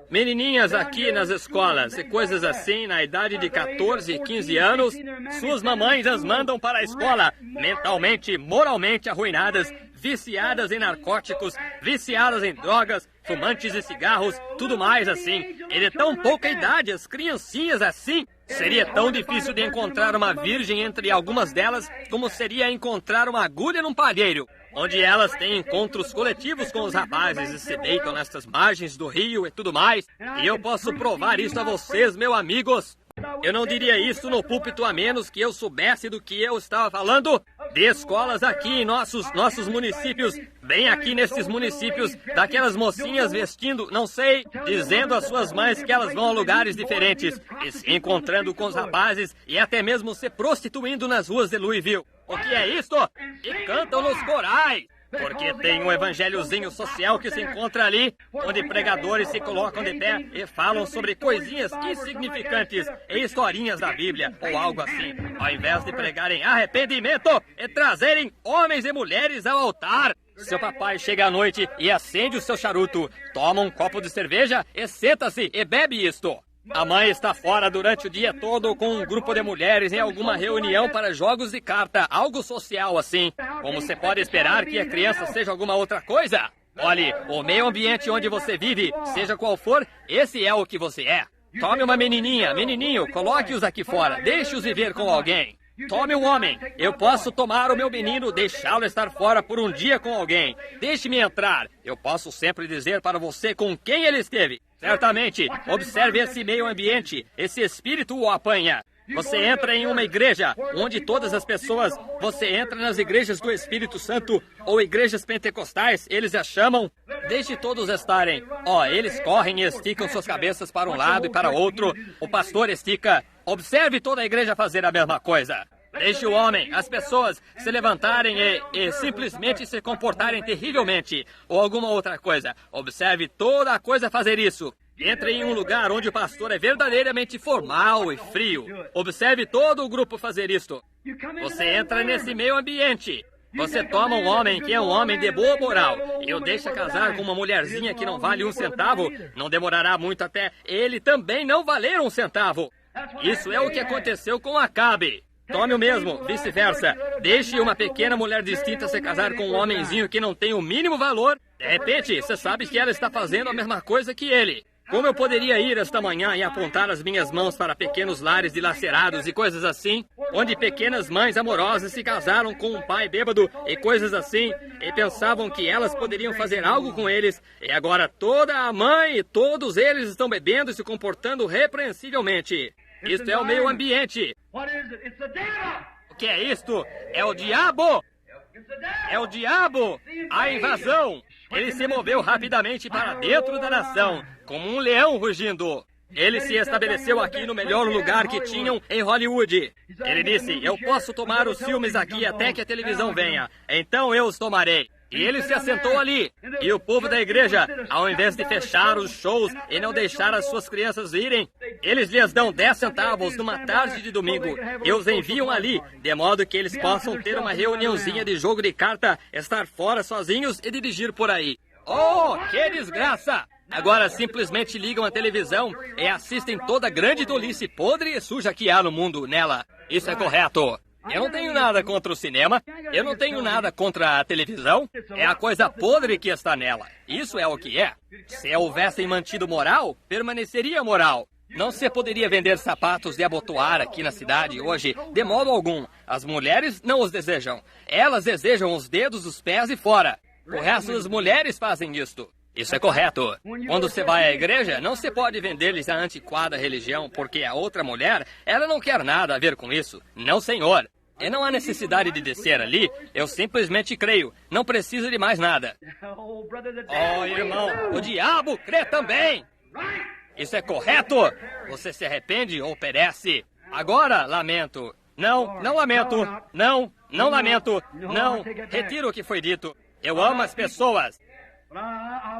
Menininhas aqui nas escolas e coisas assim, na idade de 14 e 15 anos, suas mamães as mandam para a escola, mentalmente, moralmente arruinadas, viciadas em narcóticos, viciadas em drogas, fumantes de cigarros, tudo mais assim. Ele é tão pouca idade, as criancinhas assim. Seria tão difícil de encontrar uma virgem entre algumas delas como seria encontrar uma agulha num palheiro, onde elas têm encontros coletivos com os rapazes e se deitam nestas margens do rio e tudo mais. E eu posso provar isso a vocês, meus amigos. Eu não diria isso no púlpito a menos que eu soubesse do que eu estava falando. De escolas aqui em nossos municípios, bem aqui nesses municípios, daquelas mocinhas vestindo, não sei, dizendo às suas mães que elas vão a lugares diferentes, e se encontrando com os rapazes e até mesmo se prostituindo nas ruas de Louisville. O que é isso? E cantam nos corais. Porque tem um evangelhozinho social que se encontra ali, onde pregadores se colocam de pé e falam sobre coisinhas insignificantes e historinhas da Bíblia, ou algo assim, ao invés de pregarem arrependimento e trazerem homens e mulheres ao altar. Seu papai chega à noite e acende o seu charuto, toma um copo de cerveja e senta-se e bebe isto. A mãe está fora durante o dia todo com um grupo de mulheres em alguma reunião para jogos de carta, algo social assim. Como você pode esperar que a criança seja alguma outra coisa? Olhe, o meio ambiente onde você vive, seja qual for, esse é o que você é. Tome uma menininha, menininho, coloque-os aqui fora, deixe-os viver com alguém. Tome um homem, eu posso tomar o meu menino, deixá-lo estar fora por um dia com alguém. Deixe-me entrar, eu posso sempre dizer para você com quem ele esteve. Certamente, observe esse meio ambiente, esse espírito o apanha. Você entra em uma igreja onde todas as pessoas, você entra nas igrejas do Espírito Santo ou igrejas pentecostais, eles a chamam. Deixe todos estarem. Eles correm e esticam suas cabeças para um lado e para outro. O pastor estica. Observe toda a igreja fazer a mesma coisa. Deixe o homem, as pessoas, se levantarem e simplesmente se comportarem terrivelmente, ou alguma outra coisa. Observe toda a coisa fazer isso. Entre em um lugar onde o pastor é verdadeiramente formal e frio. Observe todo o grupo fazer isto. Você entra nesse meio ambiente. Você toma um homem que é um homem de boa moral e o deixa casar com uma mulherzinha que não vale um centavo. Não demorará muito até ele também não valer um centavo. Isso é o que aconteceu com Acabe. Tome o mesmo, vice-versa. Deixe uma pequena mulher distinta se casar com um homenzinho que não tem o mínimo valor. De repente, você sabe que ela está fazendo a mesma coisa que ele. Como eu poderia ir esta manhã e apontar as minhas mãos para pequenos lares dilacerados e coisas assim, onde pequenas mães amorosas se casaram com um pai bêbado e coisas assim, e pensavam que elas poderiam fazer algo com eles, e agora toda a mãe e todos eles estão bebendo e se comportando repreensivelmente. Isto é o meio ambiente. O que é isto? É o diabo! É o diabo! A invasão! Ele se moveu rapidamente para dentro da nação, como um leão rugindo. Ele se estabeleceu aqui no melhor lugar que tinham em Hollywood. Ele disse, eu posso tomar os filmes aqui até que a televisão venha. Então eu os tomarei. E ele se assentou ali. E o povo da igreja, ao invés de fechar os shows e não deixar as suas crianças irem, eles lhes dão 10 centavos numa tarde de domingo e os enviam ali, de modo que eles possam ter uma reuniãozinha de jogo de carta, estar fora sozinhos e dirigir por aí. Oh, que desgraça! Agora simplesmente ligam a televisão e assistem toda a grande tolice podre e suja que há no mundo nela. Isso é correto. Eu não tenho nada contra o cinema, eu não tenho nada contra a televisão, é a coisa podre que está nela. Isso é o que é. Se houvessem mantido moral, permaneceria moral. Não se poderia vender sapatos de abotoar aqui na cidade hoje, de modo algum. As mulheres não os desejam. Elas desejam os dedos dos pés e fora. O resto das mulheres fazem isto. Isso é correto. Quando você vai à igreja, não se pode vender-lhes a antiquada religião, porque a outra mulher, ela não quer nada a ver com isso. Não, senhor. E não há necessidade de descer ali, eu simplesmente creio. Não precisa de mais nada. Oh, irmão, o diabo crê também. Isso é correto. Você se arrepende ou perece. Agora, lamento. Não, não lamento. Não, não lamento. Não, retiro o que foi dito. Eu amo as pessoas.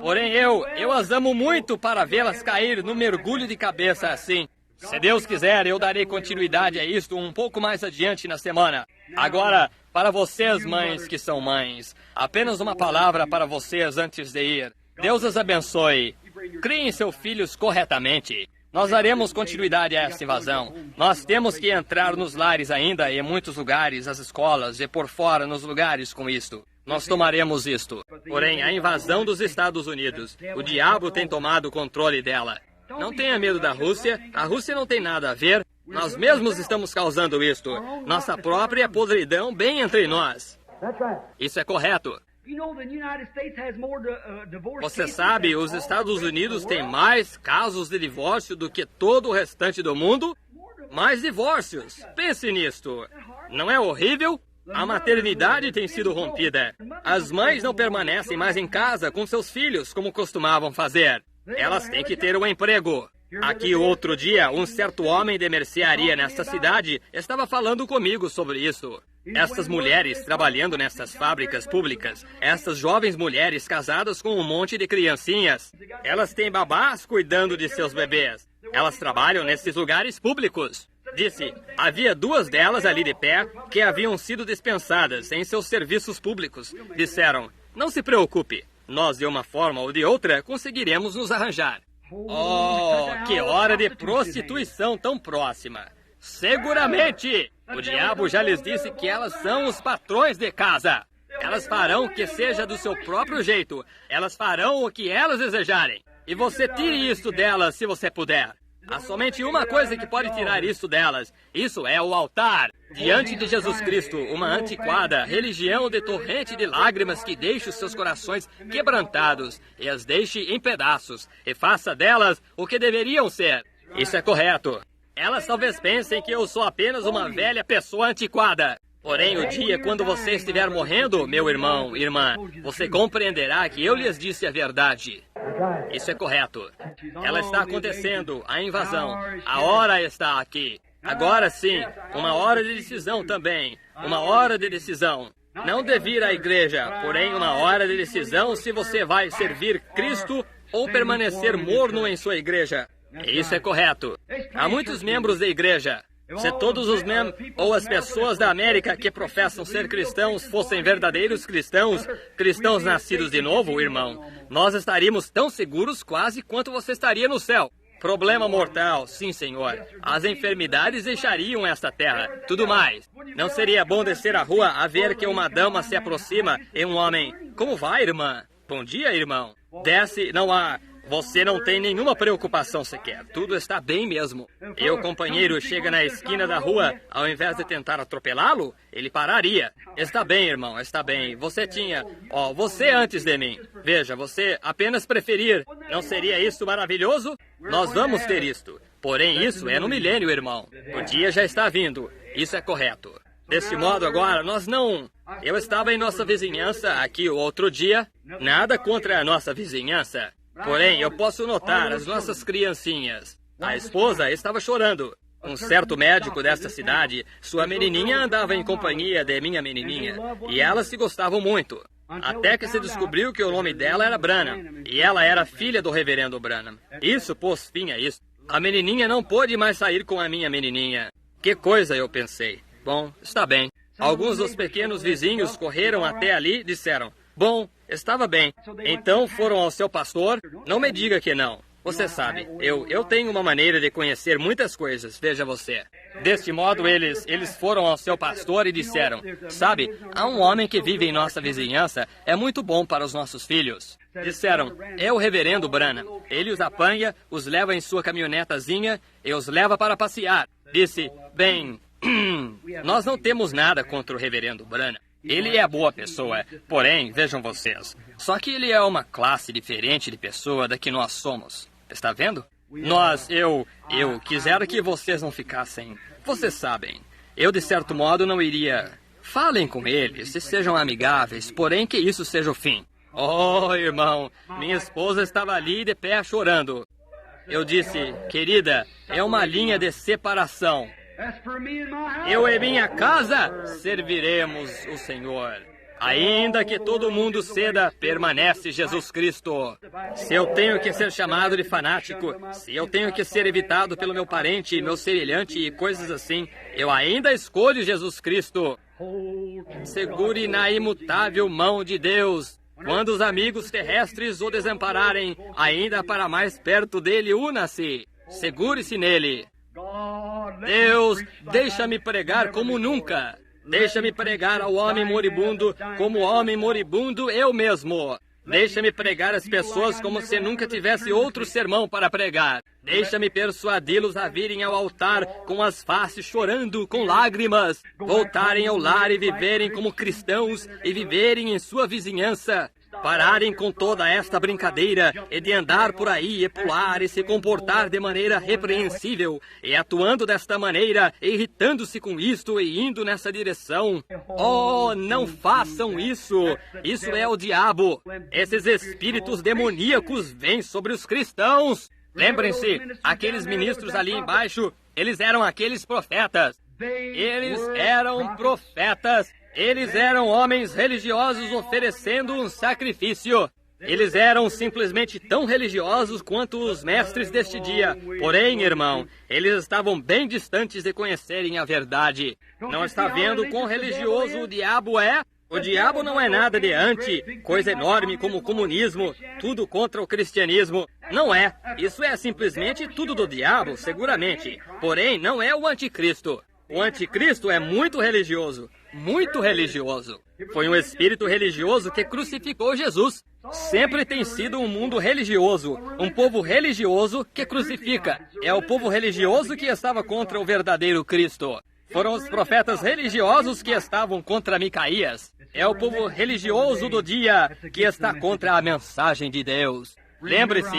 Porém, eu as amo muito para vê-las cair no mergulho de cabeça assim. Se Deus quiser, eu darei continuidade a isto um pouco mais adiante na semana. Agora, para vocês, mães que são mães, apenas uma palavra para vocês antes de ir. Deus as abençoe. Criem seus filhos corretamente. Nós daremos continuidade a esta invasão. Nós temos que entrar nos lares ainda, e em muitos lugares, as escolas, e por fora nos lugares com isto. nós tomaremos isto. Porém, a invasão dos Estados Unidos, o diabo tem tomado o controle dela. Não tenha medo da Rússia, a Rússia não tem nada a ver. Nós mesmos estamos causando isto. Nossa própria podridão bem entre nós. Isso é correto. Você sabe, os Estados Unidos têm mais casos de divórcio do que todo o restante do mundo? Mais divórcios. Pense nisto. Não é horrível? A maternidade tem sido rompida. As mães não permanecem mais em casa com seus filhos como costumavam fazer. Elas têm que ter um emprego. Aqui outro dia, um certo homem de mercearia nesta cidade estava falando comigo sobre isso. Estas mulheres trabalhando nessas fábricas públicas, estas jovens mulheres casadas com um monte de criancinhas, elas têm babás cuidando de seus bebês. Elas trabalham nesses lugares públicos. Disse, havia 2 delas ali de pé que haviam sido dispensadas em seus serviços públicos. Disseram, não se preocupe, nós de uma forma ou de outra conseguiremos nos arranjar. Oh, que hora de prostituição tão próxima! Seguramente! O diabo já lhes disse que elas são os patrões de casa. Elas farão que seja do seu próprio jeito. Elas farão o que elas desejarem. E você tire isso delas se você puder. Há somente uma coisa que pode tirar isso delas. Isso é o altar. Diante de Jesus Cristo, uma antiquada religião de torrente de lágrimas que deixe os seus corações quebrantados e as deixe em pedaços e faça delas o que deveriam ser. Isso é correto. Elas talvez pensem que eu sou apenas uma velha pessoa antiquada. Porém, o dia quando você estiver morrendo, meu irmão, irmã, você compreenderá que eu lhes disse a verdade. Isso é correto. Ela está acontecendo, a invasão. A hora está aqui. Agora sim, uma hora de decisão também. Uma hora de decisão. Não deve ir à igreja, porém uma hora de decisão se você vai servir Cristo ou permanecer morno em sua igreja. Isso é correto. Há muitos membros da igreja. Se todos os membros ou as pessoas da América que professam ser cristãos fossem verdadeiros cristãos, cristãos nascidos de novo, irmão, nós estaríamos tão seguros quase quanto você estaria no céu. Problema mortal, sim, senhor. As enfermidades deixariam esta terra. Tudo mais. Não seria bom descer a rua a ver que uma dama se aproxima e um homem... Como vai, irmã? Bom dia, irmão. Desce, não há... Você não tem nenhuma preocupação sequer. Tudo está bem mesmo. E o companheiro chega na esquina da rua, ao invés de tentar atropelá-lo, ele pararia. Está bem, irmão, está bem. Você tinha... você antes de mim. Veja, você apenas preferir. Não seria isso maravilhoso? Nós vamos ter isto. Porém, isso é no milênio, irmão. O dia já está vindo. Isso é correto. Deste modo, agora, nós não... Eu estava em nossa vizinhança aqui o outro dia. Nada contra a nossa vizinhança. Porém, eu posso notar as nossas criancinhas. A esposa estava chorando. Um certo médico desta cidade, sua menininha andava em companhia de minha menininha, e elas se gostavam muito. Até que se descobriu que o nome dela era Branham, e ela era filha do reverendo Branham. Isso pôs fim a isso. A menininha não pôde mais sair com a minha menininha. Que coisa, eu pensei. Bom, está bem. Alguns dos pequenos vizinhos correram até ali e disseram... Bom, estava bem. Então foram ao seu pastor. Não me diga que não. Você sabe, eu tenho uma maneira de conhecer muitas coisas, veja você. Deste modo, eles foram ao seu pastor e disseram, sabe, há um homem que vive em nossa vizinhança, é muito bom para os nossos filhos. Disseram, é o reverendo Branham. Ele os apanha, os leva em sua caminhonetazinha e os leva para passear. Disse, bem, nós não temos nada contra o reverendo Branham. Ele é boa pessoa, porém, vejam vocês, só que ele é uma classe diferente de pessoa da que nós somos. Está vendo? Eu quisera que vocês não ficassem... Vocês sabem, eu de certo modo não iria... Falem com eles e sejam amigáveis, porém que isso seja o fim. Oh, irmão, minha esposa estava ali de pé chorando. Eu disse, querida, é uma linha de separação. Eu e minha casa serviremos o Senhor. Ainda que todo mundo ceda, permanece Jesus Cristo. Se eu tenho que ser chamado de fanático, se eu tenho que ser evitado pelo meu parente, meu semelhante e coisas assim, eu ainda escolho Jesus Cristo. Segure na imutável mão de Deus. Quando os amigos terrestres o desampararem, ainda para mais perto dele una-se. Segure-se nele. Deus, deixa-me pregar como nunca. Deixa-me pregar ao homem moribundo como homem moribundo eu mesmo. Deixa-me pregar às pessoas como se nunca tivesse outro sermão para pregar. Deixa-me persuadi-los a virem ao altar com as faces chorando, com lágrimas. Voltarem ao lar e viverem como cristãos e viverem em sua vizinhança. Pararem com toda esta brincadeira e de andar por aí e pular e se comportar de maneira repreensível e atuando desta maneira, irritando-se com isto e indo nessa direção. Oh, não façam isso! Isso é o diabo. Esses espíritos demoníacos vêm sobre os cristãos. Lembrem-se, aqueles ministros ali embaixo, eles eram aqueles profetas. Eles eram profetas. Eles eram homens religiosos oferecendo um sacrifício. Eles eram simplesmente tão religiosos quanto os mestres deste dia. Porém, irmão, eles estavam bem distantes de conhecerem a verdade. Não está vendo quão religioso o diabo é? O diabo não é nada de coisa enorme como o comunismo, tudo contra o cristianismo. Não é. Isso é simplesmente tudo do diabo, seguramente. Porém, não é o anticristo. O anticristo é muito religioso. Muito religioso. Foi um espírito religioso que crucificou Jesus. Sempre tem sido um mundo religioso, um povo religioso que crucifica. É o povo religioso que estava contra o verdadeiro Cristo. Foram os profetas religiosos que estavam contra Micaías. É o povo religioso do dia que está contra a mensagem de Deus. Lembre-se,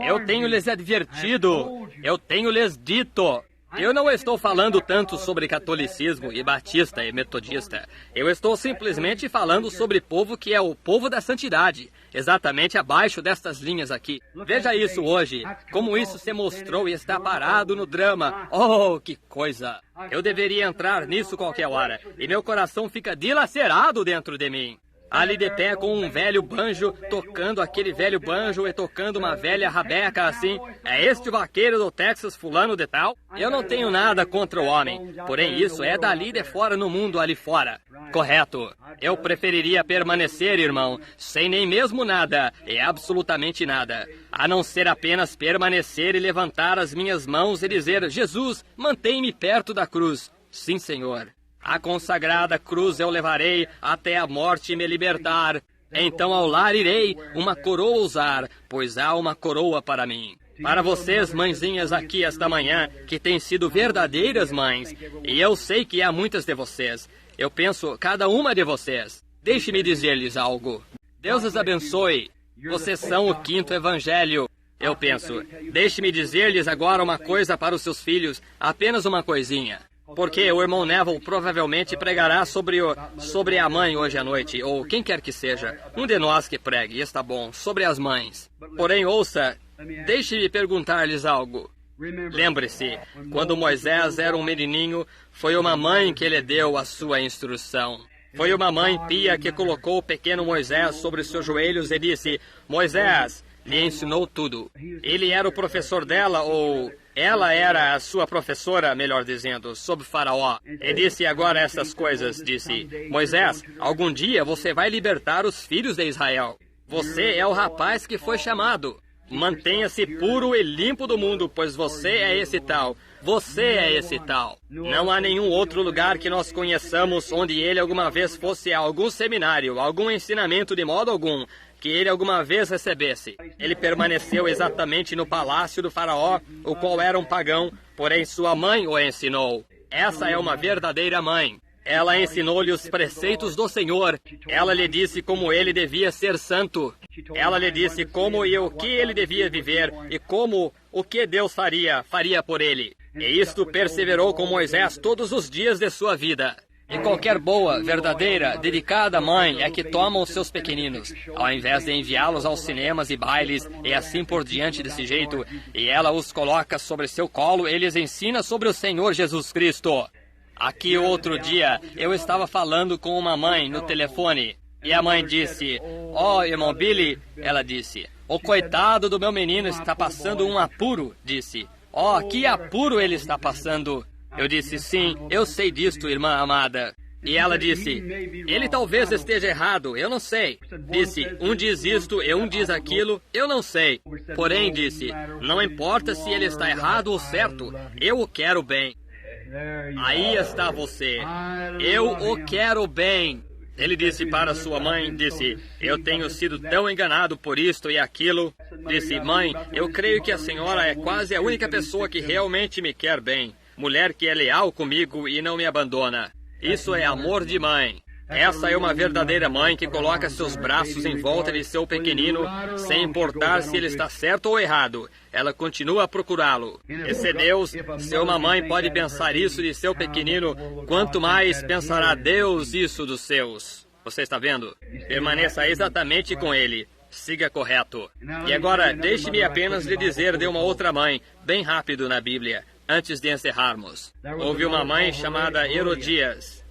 eu tenho lhes advertido, eu tenho lhes dito. Eu não estou falando tanto sobre catolicismo e batista e metodista. Eu estou simplesmente falando sobre povo que é o povo da santidade, exatamente abaixo destas linhas aqui. Veja isso hoje, como isso se mostrou e está parado no drama. Oh, que coisa! Eu deveria entrar nisso qualquer hora, e meu coração fica dilacerado dentro de mim. Ali de pé com um velho banjo, tocando aquele velho banjo e tocando uma velha rabeca assim. É este vaqueiro do Texas fulano de tal? Eu não tenho nada contra o homem, porém isso é dali de fora no mundo ali fora. Correto. Eu preferiria permanecer, irmão, sem nem mesmo nada, e absolutamente nada, a não ser apenas permanecer e levantar as minhas mãos e dizer: Jesus, mantém-me perto da cruz. Sim, Senhor. A consagrada cruz eu levarei até a morte me libertar. Então ao lar irei, uma coroa usar, pois há uma coroa para mim. Para vocês, mãezinhas aqui esta manhã, que têm sido verdadeiras mães, e eu sei que há muitas de vocês, eu penso, cada uma de vocês, deixe-me dizer-lhes algo. Deus os abençoe. Vocês são o 5º evangelho. Eu penso, deixe-me dizer-lhes agora uma coisa para os seus filhos, apenas uma coisinha. Porque o irmão Neville provavelmente pregará sobre a mãe hoje à noite, ou quem quer que seja, um de nós que pregue, está bom, sobre as mães. Porém, ouça, deixe-me perguntar-lhes algo. Lembre-se, quando Moisés era um menininho, foi uma mãe que lhe deu a sua instrução. Foi uma mãe pia que colocou o pequeno Moisés sobre seus joelhos e disse: Moisés, lhe ensinou tudo. Ele era o professor dela, ou ela era a sua professora, melhor dizendo, sob Faraó. E disse agora essas coisas, disse: Moisés, algum dia você vai libertar os filhos de Israel. Você é o rapaz que foi chamado. Mantenha-se puro e limpo do mundo, pois você é esse tal. Você é esse tal. Não há nenhum outro lugar que nós conheçamos onde ele alguma vez fosse a algum seminário, algum ensinamento de modo algum, que ele alguma vez recebesse. Ele permaneceu exatamente no palácio do Faraó, o qual era um pagão, porém sua mãe o ensinou. Essa é uma verdadeira mãe. Ela ensinou-lhe os preceitos do Senhor. Ela lhe disse como ele devia ser santo. Ela lhe disse como e o que ele devia viver e como o que Deus faria por ele. E isto perseverou com Moisés todos os dias de sua vida. E qualquer boa, verdadeira, dedicada mãe é que toma os seus pequeninos, ao invés de enviá-los aos cinemas e bailes e assim por diante desse jeito, e ela os coloca sobre seu colo e lhes ensina sobre o Senhor Jesus Cristo. Aqui outro dia, eu estava falando com uma mãe no telefone, e a mãe disse: "Oh, irmão Billy", ela disse, "o coitado do meu menino está passando um apuro", disse. "Oh, que apuro ele está passando." Eu disse: "Sim, eu sei disto, irmã amada." E ela disse: "Ele talvez esteja errado, eu não sei." Disse: "Um diz isto e um diz aquilo, eu não sei." Porém, disse: "Não importa se ele está errado ou certo, eu o quero bem." Aí está você. Eu o quero bem. Ele disse para sua mãe, disse, eu tenho sido tão enganado por isto e aquilo. Disse, mãe, eu creio que a senhora é quase a única pessoa que realmente me quer bem. Mulher que é leal comigo e não me abandona. Isso é amor de mãe. Essa é uma verdadeira mãe que coloca seus braços em volta de seu pequenino, sem importar se ele está certo ou errado. Ela continua a procurá-lo. E se Deus, se uma mãe pode pensar isso de seu pequenino, quanto mais pensará Deus isso dos seus. Você está vendo? Permaneça exatamente com ele. Siga correto. E agora, deixe-me apenas lhe dizer de uma outra mãe, bem rápido na Bíblia, antes de encerrarmos. Houve uma mãe chamada Herodias.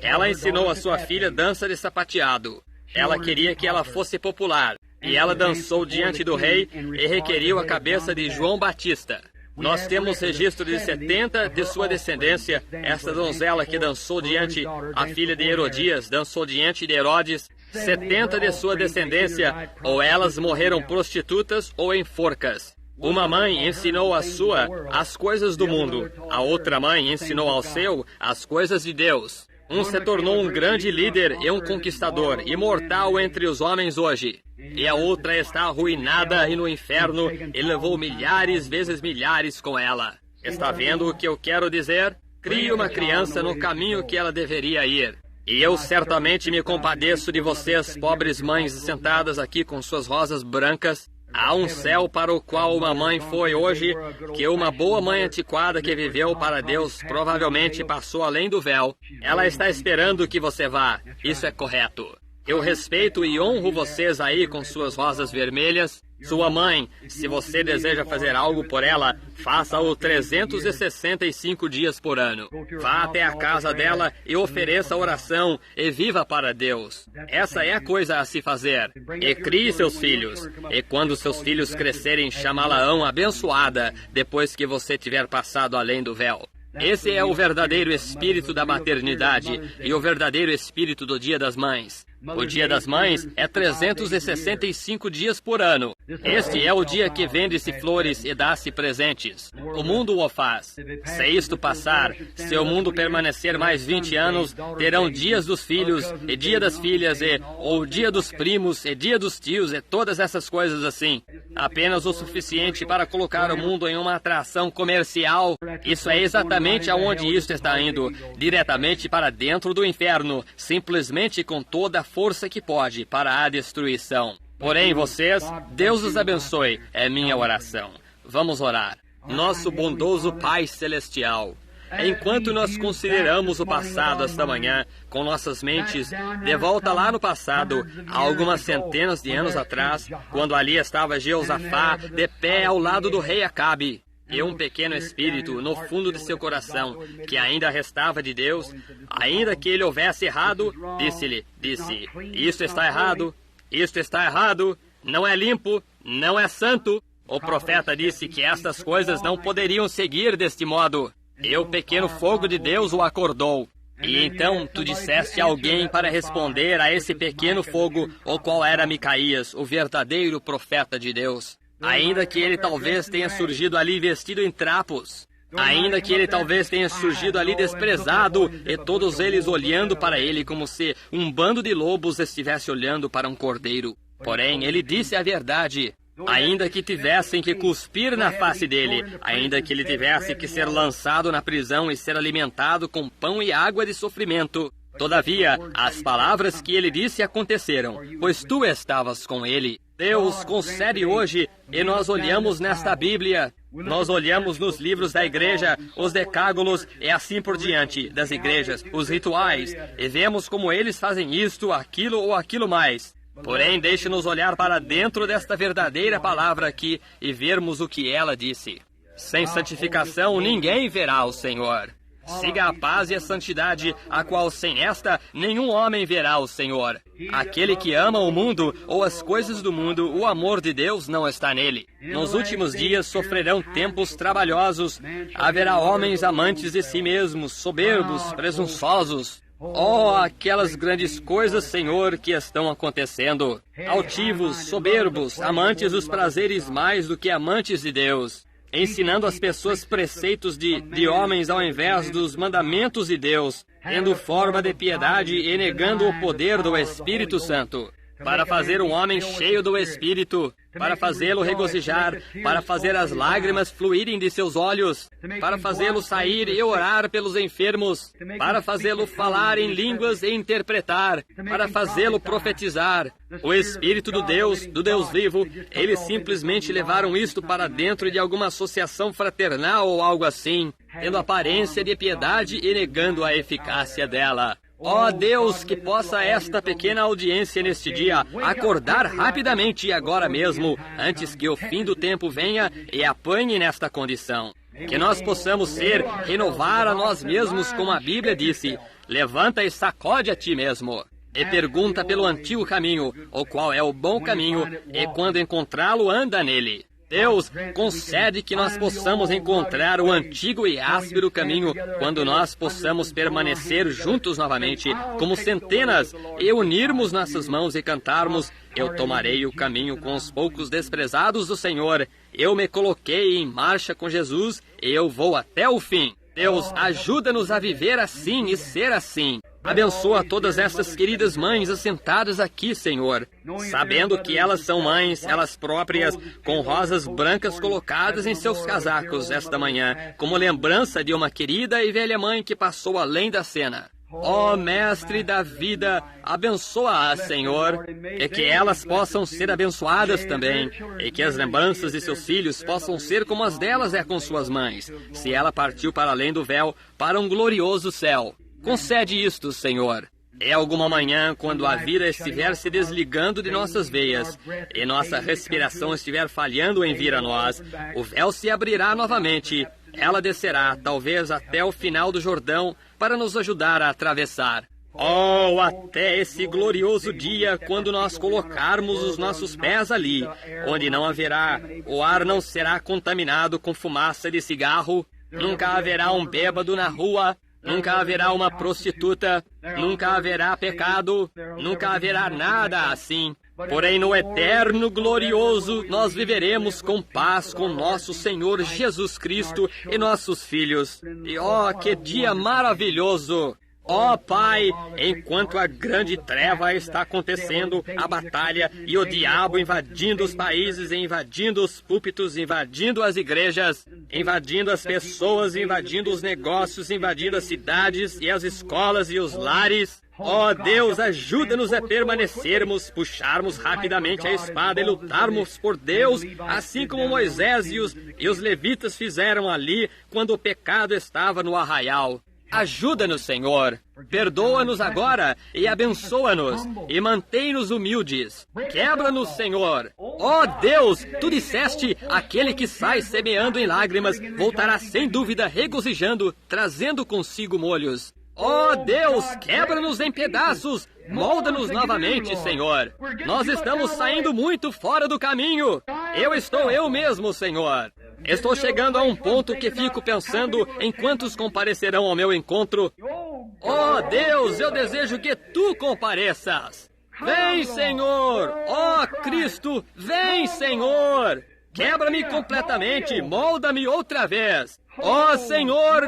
Ela ensinou a sua filha dança de sapateado. Ela queria que ela fosse popular. E ela dançou diante do rei e requeriu a cabeça de João Batista. Nós temos registro de 70 de sua descendência. Essa donzela que dançou diante, a filha de Herodias, dançou diante de Herodes. 70 de sua descendência, ou elas morreram prostitutas ou em forcas. Uma mãe ensinou a sua as coisas do mundo. A outra mãe ensinou ao seu as coisas de Deus. Um se tornou um grande líder e um conquistador, imortal entre os homens hoje. E a outra está arruinada e no inferno e levou milhares vezes milhares com ela. Está vendo o que eu quero dizer? Crie uma criança no caminho que ela deveria ir. E eu certamente me compadeço de vocês, pobres mães sentadas aqui com suas rosas brancas. Há um céu para o qual uma mãe foi hoje, que uma boa mãe antiquada que viveu para Deus provavelmente passou além do véu. Ela está esperando que você vá. Isso é correto. Eu respeito e honro vocês aí com suas rosas vermelhas. Sua mãe, se você deseja fazer algo por ela, faça-o 365 dias por ano. Vá até a casa dela e ofereça oração e viva para Deus. Essa é a coisa a se fazer. E crie seus filhos. E quando seus filhos crescerem, chamá-la-ão abençoada depois que você tiver passado além do véu. Esse é o verdadeiro espírito da maternidade e o verdadeiro espírito do Dia das Mães. O Dia das Mães é 365 dias por ano. Este é o dia que vende-se flores e dá-se presentes. O mundo o faz. Se isto passar, se o mundo permanecer mais 20 anos, terão dias dos filhos e dia das filhas ou dia dos primos e dia dos tios e todas essas coisas assim. Apenas o suficiente para colocar o mundo em uma atração comercial. Isso é exatamente aonde isto está indo, diretamente para dentro do inferno, simplesmente com toda a força que pode para a destruição. Porém, vocês, Deus os abençoe, é minha oração. Vamos orar. Nosso bondoso Pai Celestial, enquanto nós consideramos o passado esta manhã, com nossas mentes de volta lá no passado, há algumas centenas de anos atrás, quando ali estava Jeosafá de pé ao lado do rei Acabe, e um pequeno espírito no fundo de seu coração, que ainda restava de Deus, ainda que ele houvesse errado, disse, isto está errado, não é limpo, não é santo. O profeta disse que estas coisas não poderiam seguir deste modo. E o pequeno fogo de Deus o acordou. E então tu disseste a alguém para responder a esse pequeno fogo, o qual era Micaías, o verdadeiro profeta de Deus. Ainda que ele talvez tenha surgido ali vestido em trapos, ainda que ele talvez tenha surgido ali desprezado, e todos eles olhando para ele como se um bando de lobos estivesse olhando para um cordeiro. Porém, ele disse a verdade. Ainda que tivessem que cuspir na face dele, ainda que ele tivesse que ser lançado na prisão e ser alimentado com pão e água de sofrimento, todavia, as palavras que ele disse aconteceram, pois tu estavas com ele. Deus concede hoje, e nós olhamos nesta Bíblia, nós olhamos nos livros da igreja, os decágolos e assim por diante, das igrejas, os rituais, e vemos como eles fazem isto, aquilo ou aquilo mais. Porém, deixe-nos olhar para dentro desta verdadeira palavra aqui e vermos o que ela disse. Sem santificação, ninguém verá o Senhor. Siga a paz e a santidade, a qual sem esta, nenhum homem verá o Senhor. Aquele que ama o mundo ou as coisas do mundo, o amor de Deus não está nele. Nos últimos dias sofrerão tempos trabalhosos. Haverá homens amantes de si mesmos, soberbos, presunçosos. Oh, aquelas grandes coisas, Senhor, que estão acontecendo. Altivos, soberbos, amantes dos prazeres mais do que amantes de Deus. ensinando às pessoas preceitos de homens ao invés dos mandamentos de Deus, tendo forma de piedade e negando o poder do Espírito Santo, para fazer um homem cheio do Espírito, para fazê-lo regozijar, para fazer as lágrimas fluírem de seus olhos, para fazê-lo sair e orar pelos enfermos, para fazê-lo falar em línguas e interpretar, para fazê-lo profetizar. O Espírito do Deus vivo, eles simplesmente levaram isto para dentro de alguma associação fraternal ou algo assim, tendo aparência de piedade e negando a eficácia dela. Ó Deus, que possa esta pequena audiência neste dia acordar rapidamente e agora mesmo, antes que o fim do tempo venha e apanhe nesta condição. Que nós possamos renovar a nós mesmos, como a Bíblia disse, levanta e sacode a ti mesmo. E pergunta pelo antigo caminho, o qual é o bom caminho, e quando encontrá-lo, anda nele. Deus, concede que nós possamos encontrar o antigo e áspero caminho quando nós possamos permanecer juntos novamente, como centenas, e unirmos nossas mãos e cantarmos: eu tomarei o caminho com os poucos desprezados do Senhor, eu me coloquei em marcha com Jesus e eu vou até o fim. Deus, ajuda-nos a viver assim e ser assim. Abençoa todas essas queridas mães assentadas aqui, Senhor, sabendo que elas são mães, elas próprias, com rosas brancas colocadas em seus casacos esta manhã, como lembrança de uma querida e velha mãe que passou além da cena. Ó Mestre da vida, abençoa-as, Senhor, e que elas possam ser abençoadas também, e que as lembranças de seus filhos possam ser como as delas é com suas mães, se ela partiu para além do véu, para um glorioso céu. Concede isto, Senhor. É alguma manhã, quando a vida estiver se desligando de nossas veias e nossa respiração estiver falhando em vir a nós, o véu se abrirá novamente. Ela descerá, talvez até o final do Jordão, para nos ajudar a atravessar. Oh, até esse glorioso dia, quando nós colocarmos os nossos pés ali, onde não haverá, o ar não será contaminado com fumaça de cigarro, nunca haverá um bêbado na rua, nunca haverá uma prostituta, nunca haverá pecado, nunca haverá nada assim. Porém, no eterno glorioso, nós viveremos com paz com nosso Senhor Jesus Cristo e nossos filhos. E que dia maravilhoso! Pai, enquanto a grande treva está acontecendo, a batalha e o diabo invadindo os países, invadindo os púlpitos, invadindo as igrejas, invadindo as pessoas, invadindo os negócios, invadindo as cidades e as escolas e os lares. Deus, ajuda-nos a permanecermos, puxarmos rapidamente a espada e lutarmos por Deus, assim como Moisés e os levitas fizeram ali, quando o pecado estava no arraial. Ajuda-nos, Senhor. Perdoa-nos agora e abençoa-nos e mantém-nos humildes. Quebra-nos, Senhor. Deus, tu disseste, aquele que sai semeando em lágrimas voltará sem dúvida regozijando, trazendo consigo molhos. Deus, quebra-nos em pedaços. Molda-nos novamente, Senhor. Nós estamos saindo muito fora do caminho. Eu mesmo, Senhor. Estou chegando a um ponto que fico pensando em quantos comparecerão ao meu encontro. Deus, eu desejo que tu compareças. Vem, Senhor. Cristo, vem, Senhor. Quebra-me completamente, molda-me outra vez. Senhor,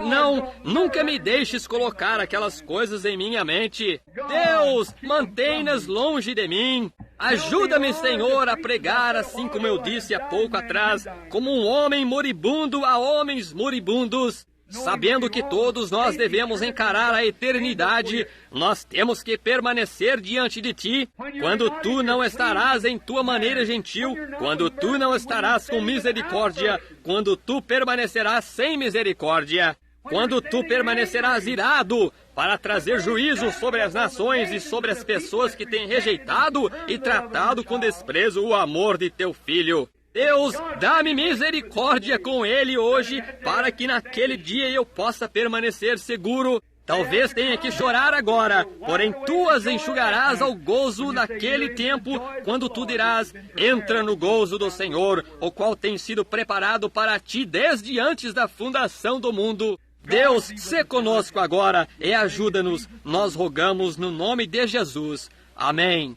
nunca me deixes colocar aquelas coisas em minha mente. Deus, mantém-nas longe de mim. Ajuda-me, Senhor, a pregar assim como eu disse há pouco atrás, como um homem moribundo a homens moribundos. Sabendo que todos nós devemos encarar a eternidade, nós temos que permanecer diante de Ti, quando Tu não estarás em Tua maneira gentil, quando Tu não estarás com misericórdia, quando Tu permanecerás sem misericórdia, quando Tu permanecerás irado para trazer juízo sobre as nações e sobre as pessoas que têm rejeitado e tratado com desprezo o amor de Teu Filho. Deus, dá-me misericórdia com ele hoje, para que naquele dia eu possa permanecer seguro. Talvez tenha que chorar agora, porém tu as enxugarás ao gozo naquele tempo, quando tu dirás: entra no gozo do Senhor, o qual tem sido preparado para ti desde antes da fundação do mundo. Deus, sê conosco agora e ajuda-nos, nós rogamos no nome de Jesus. Amém.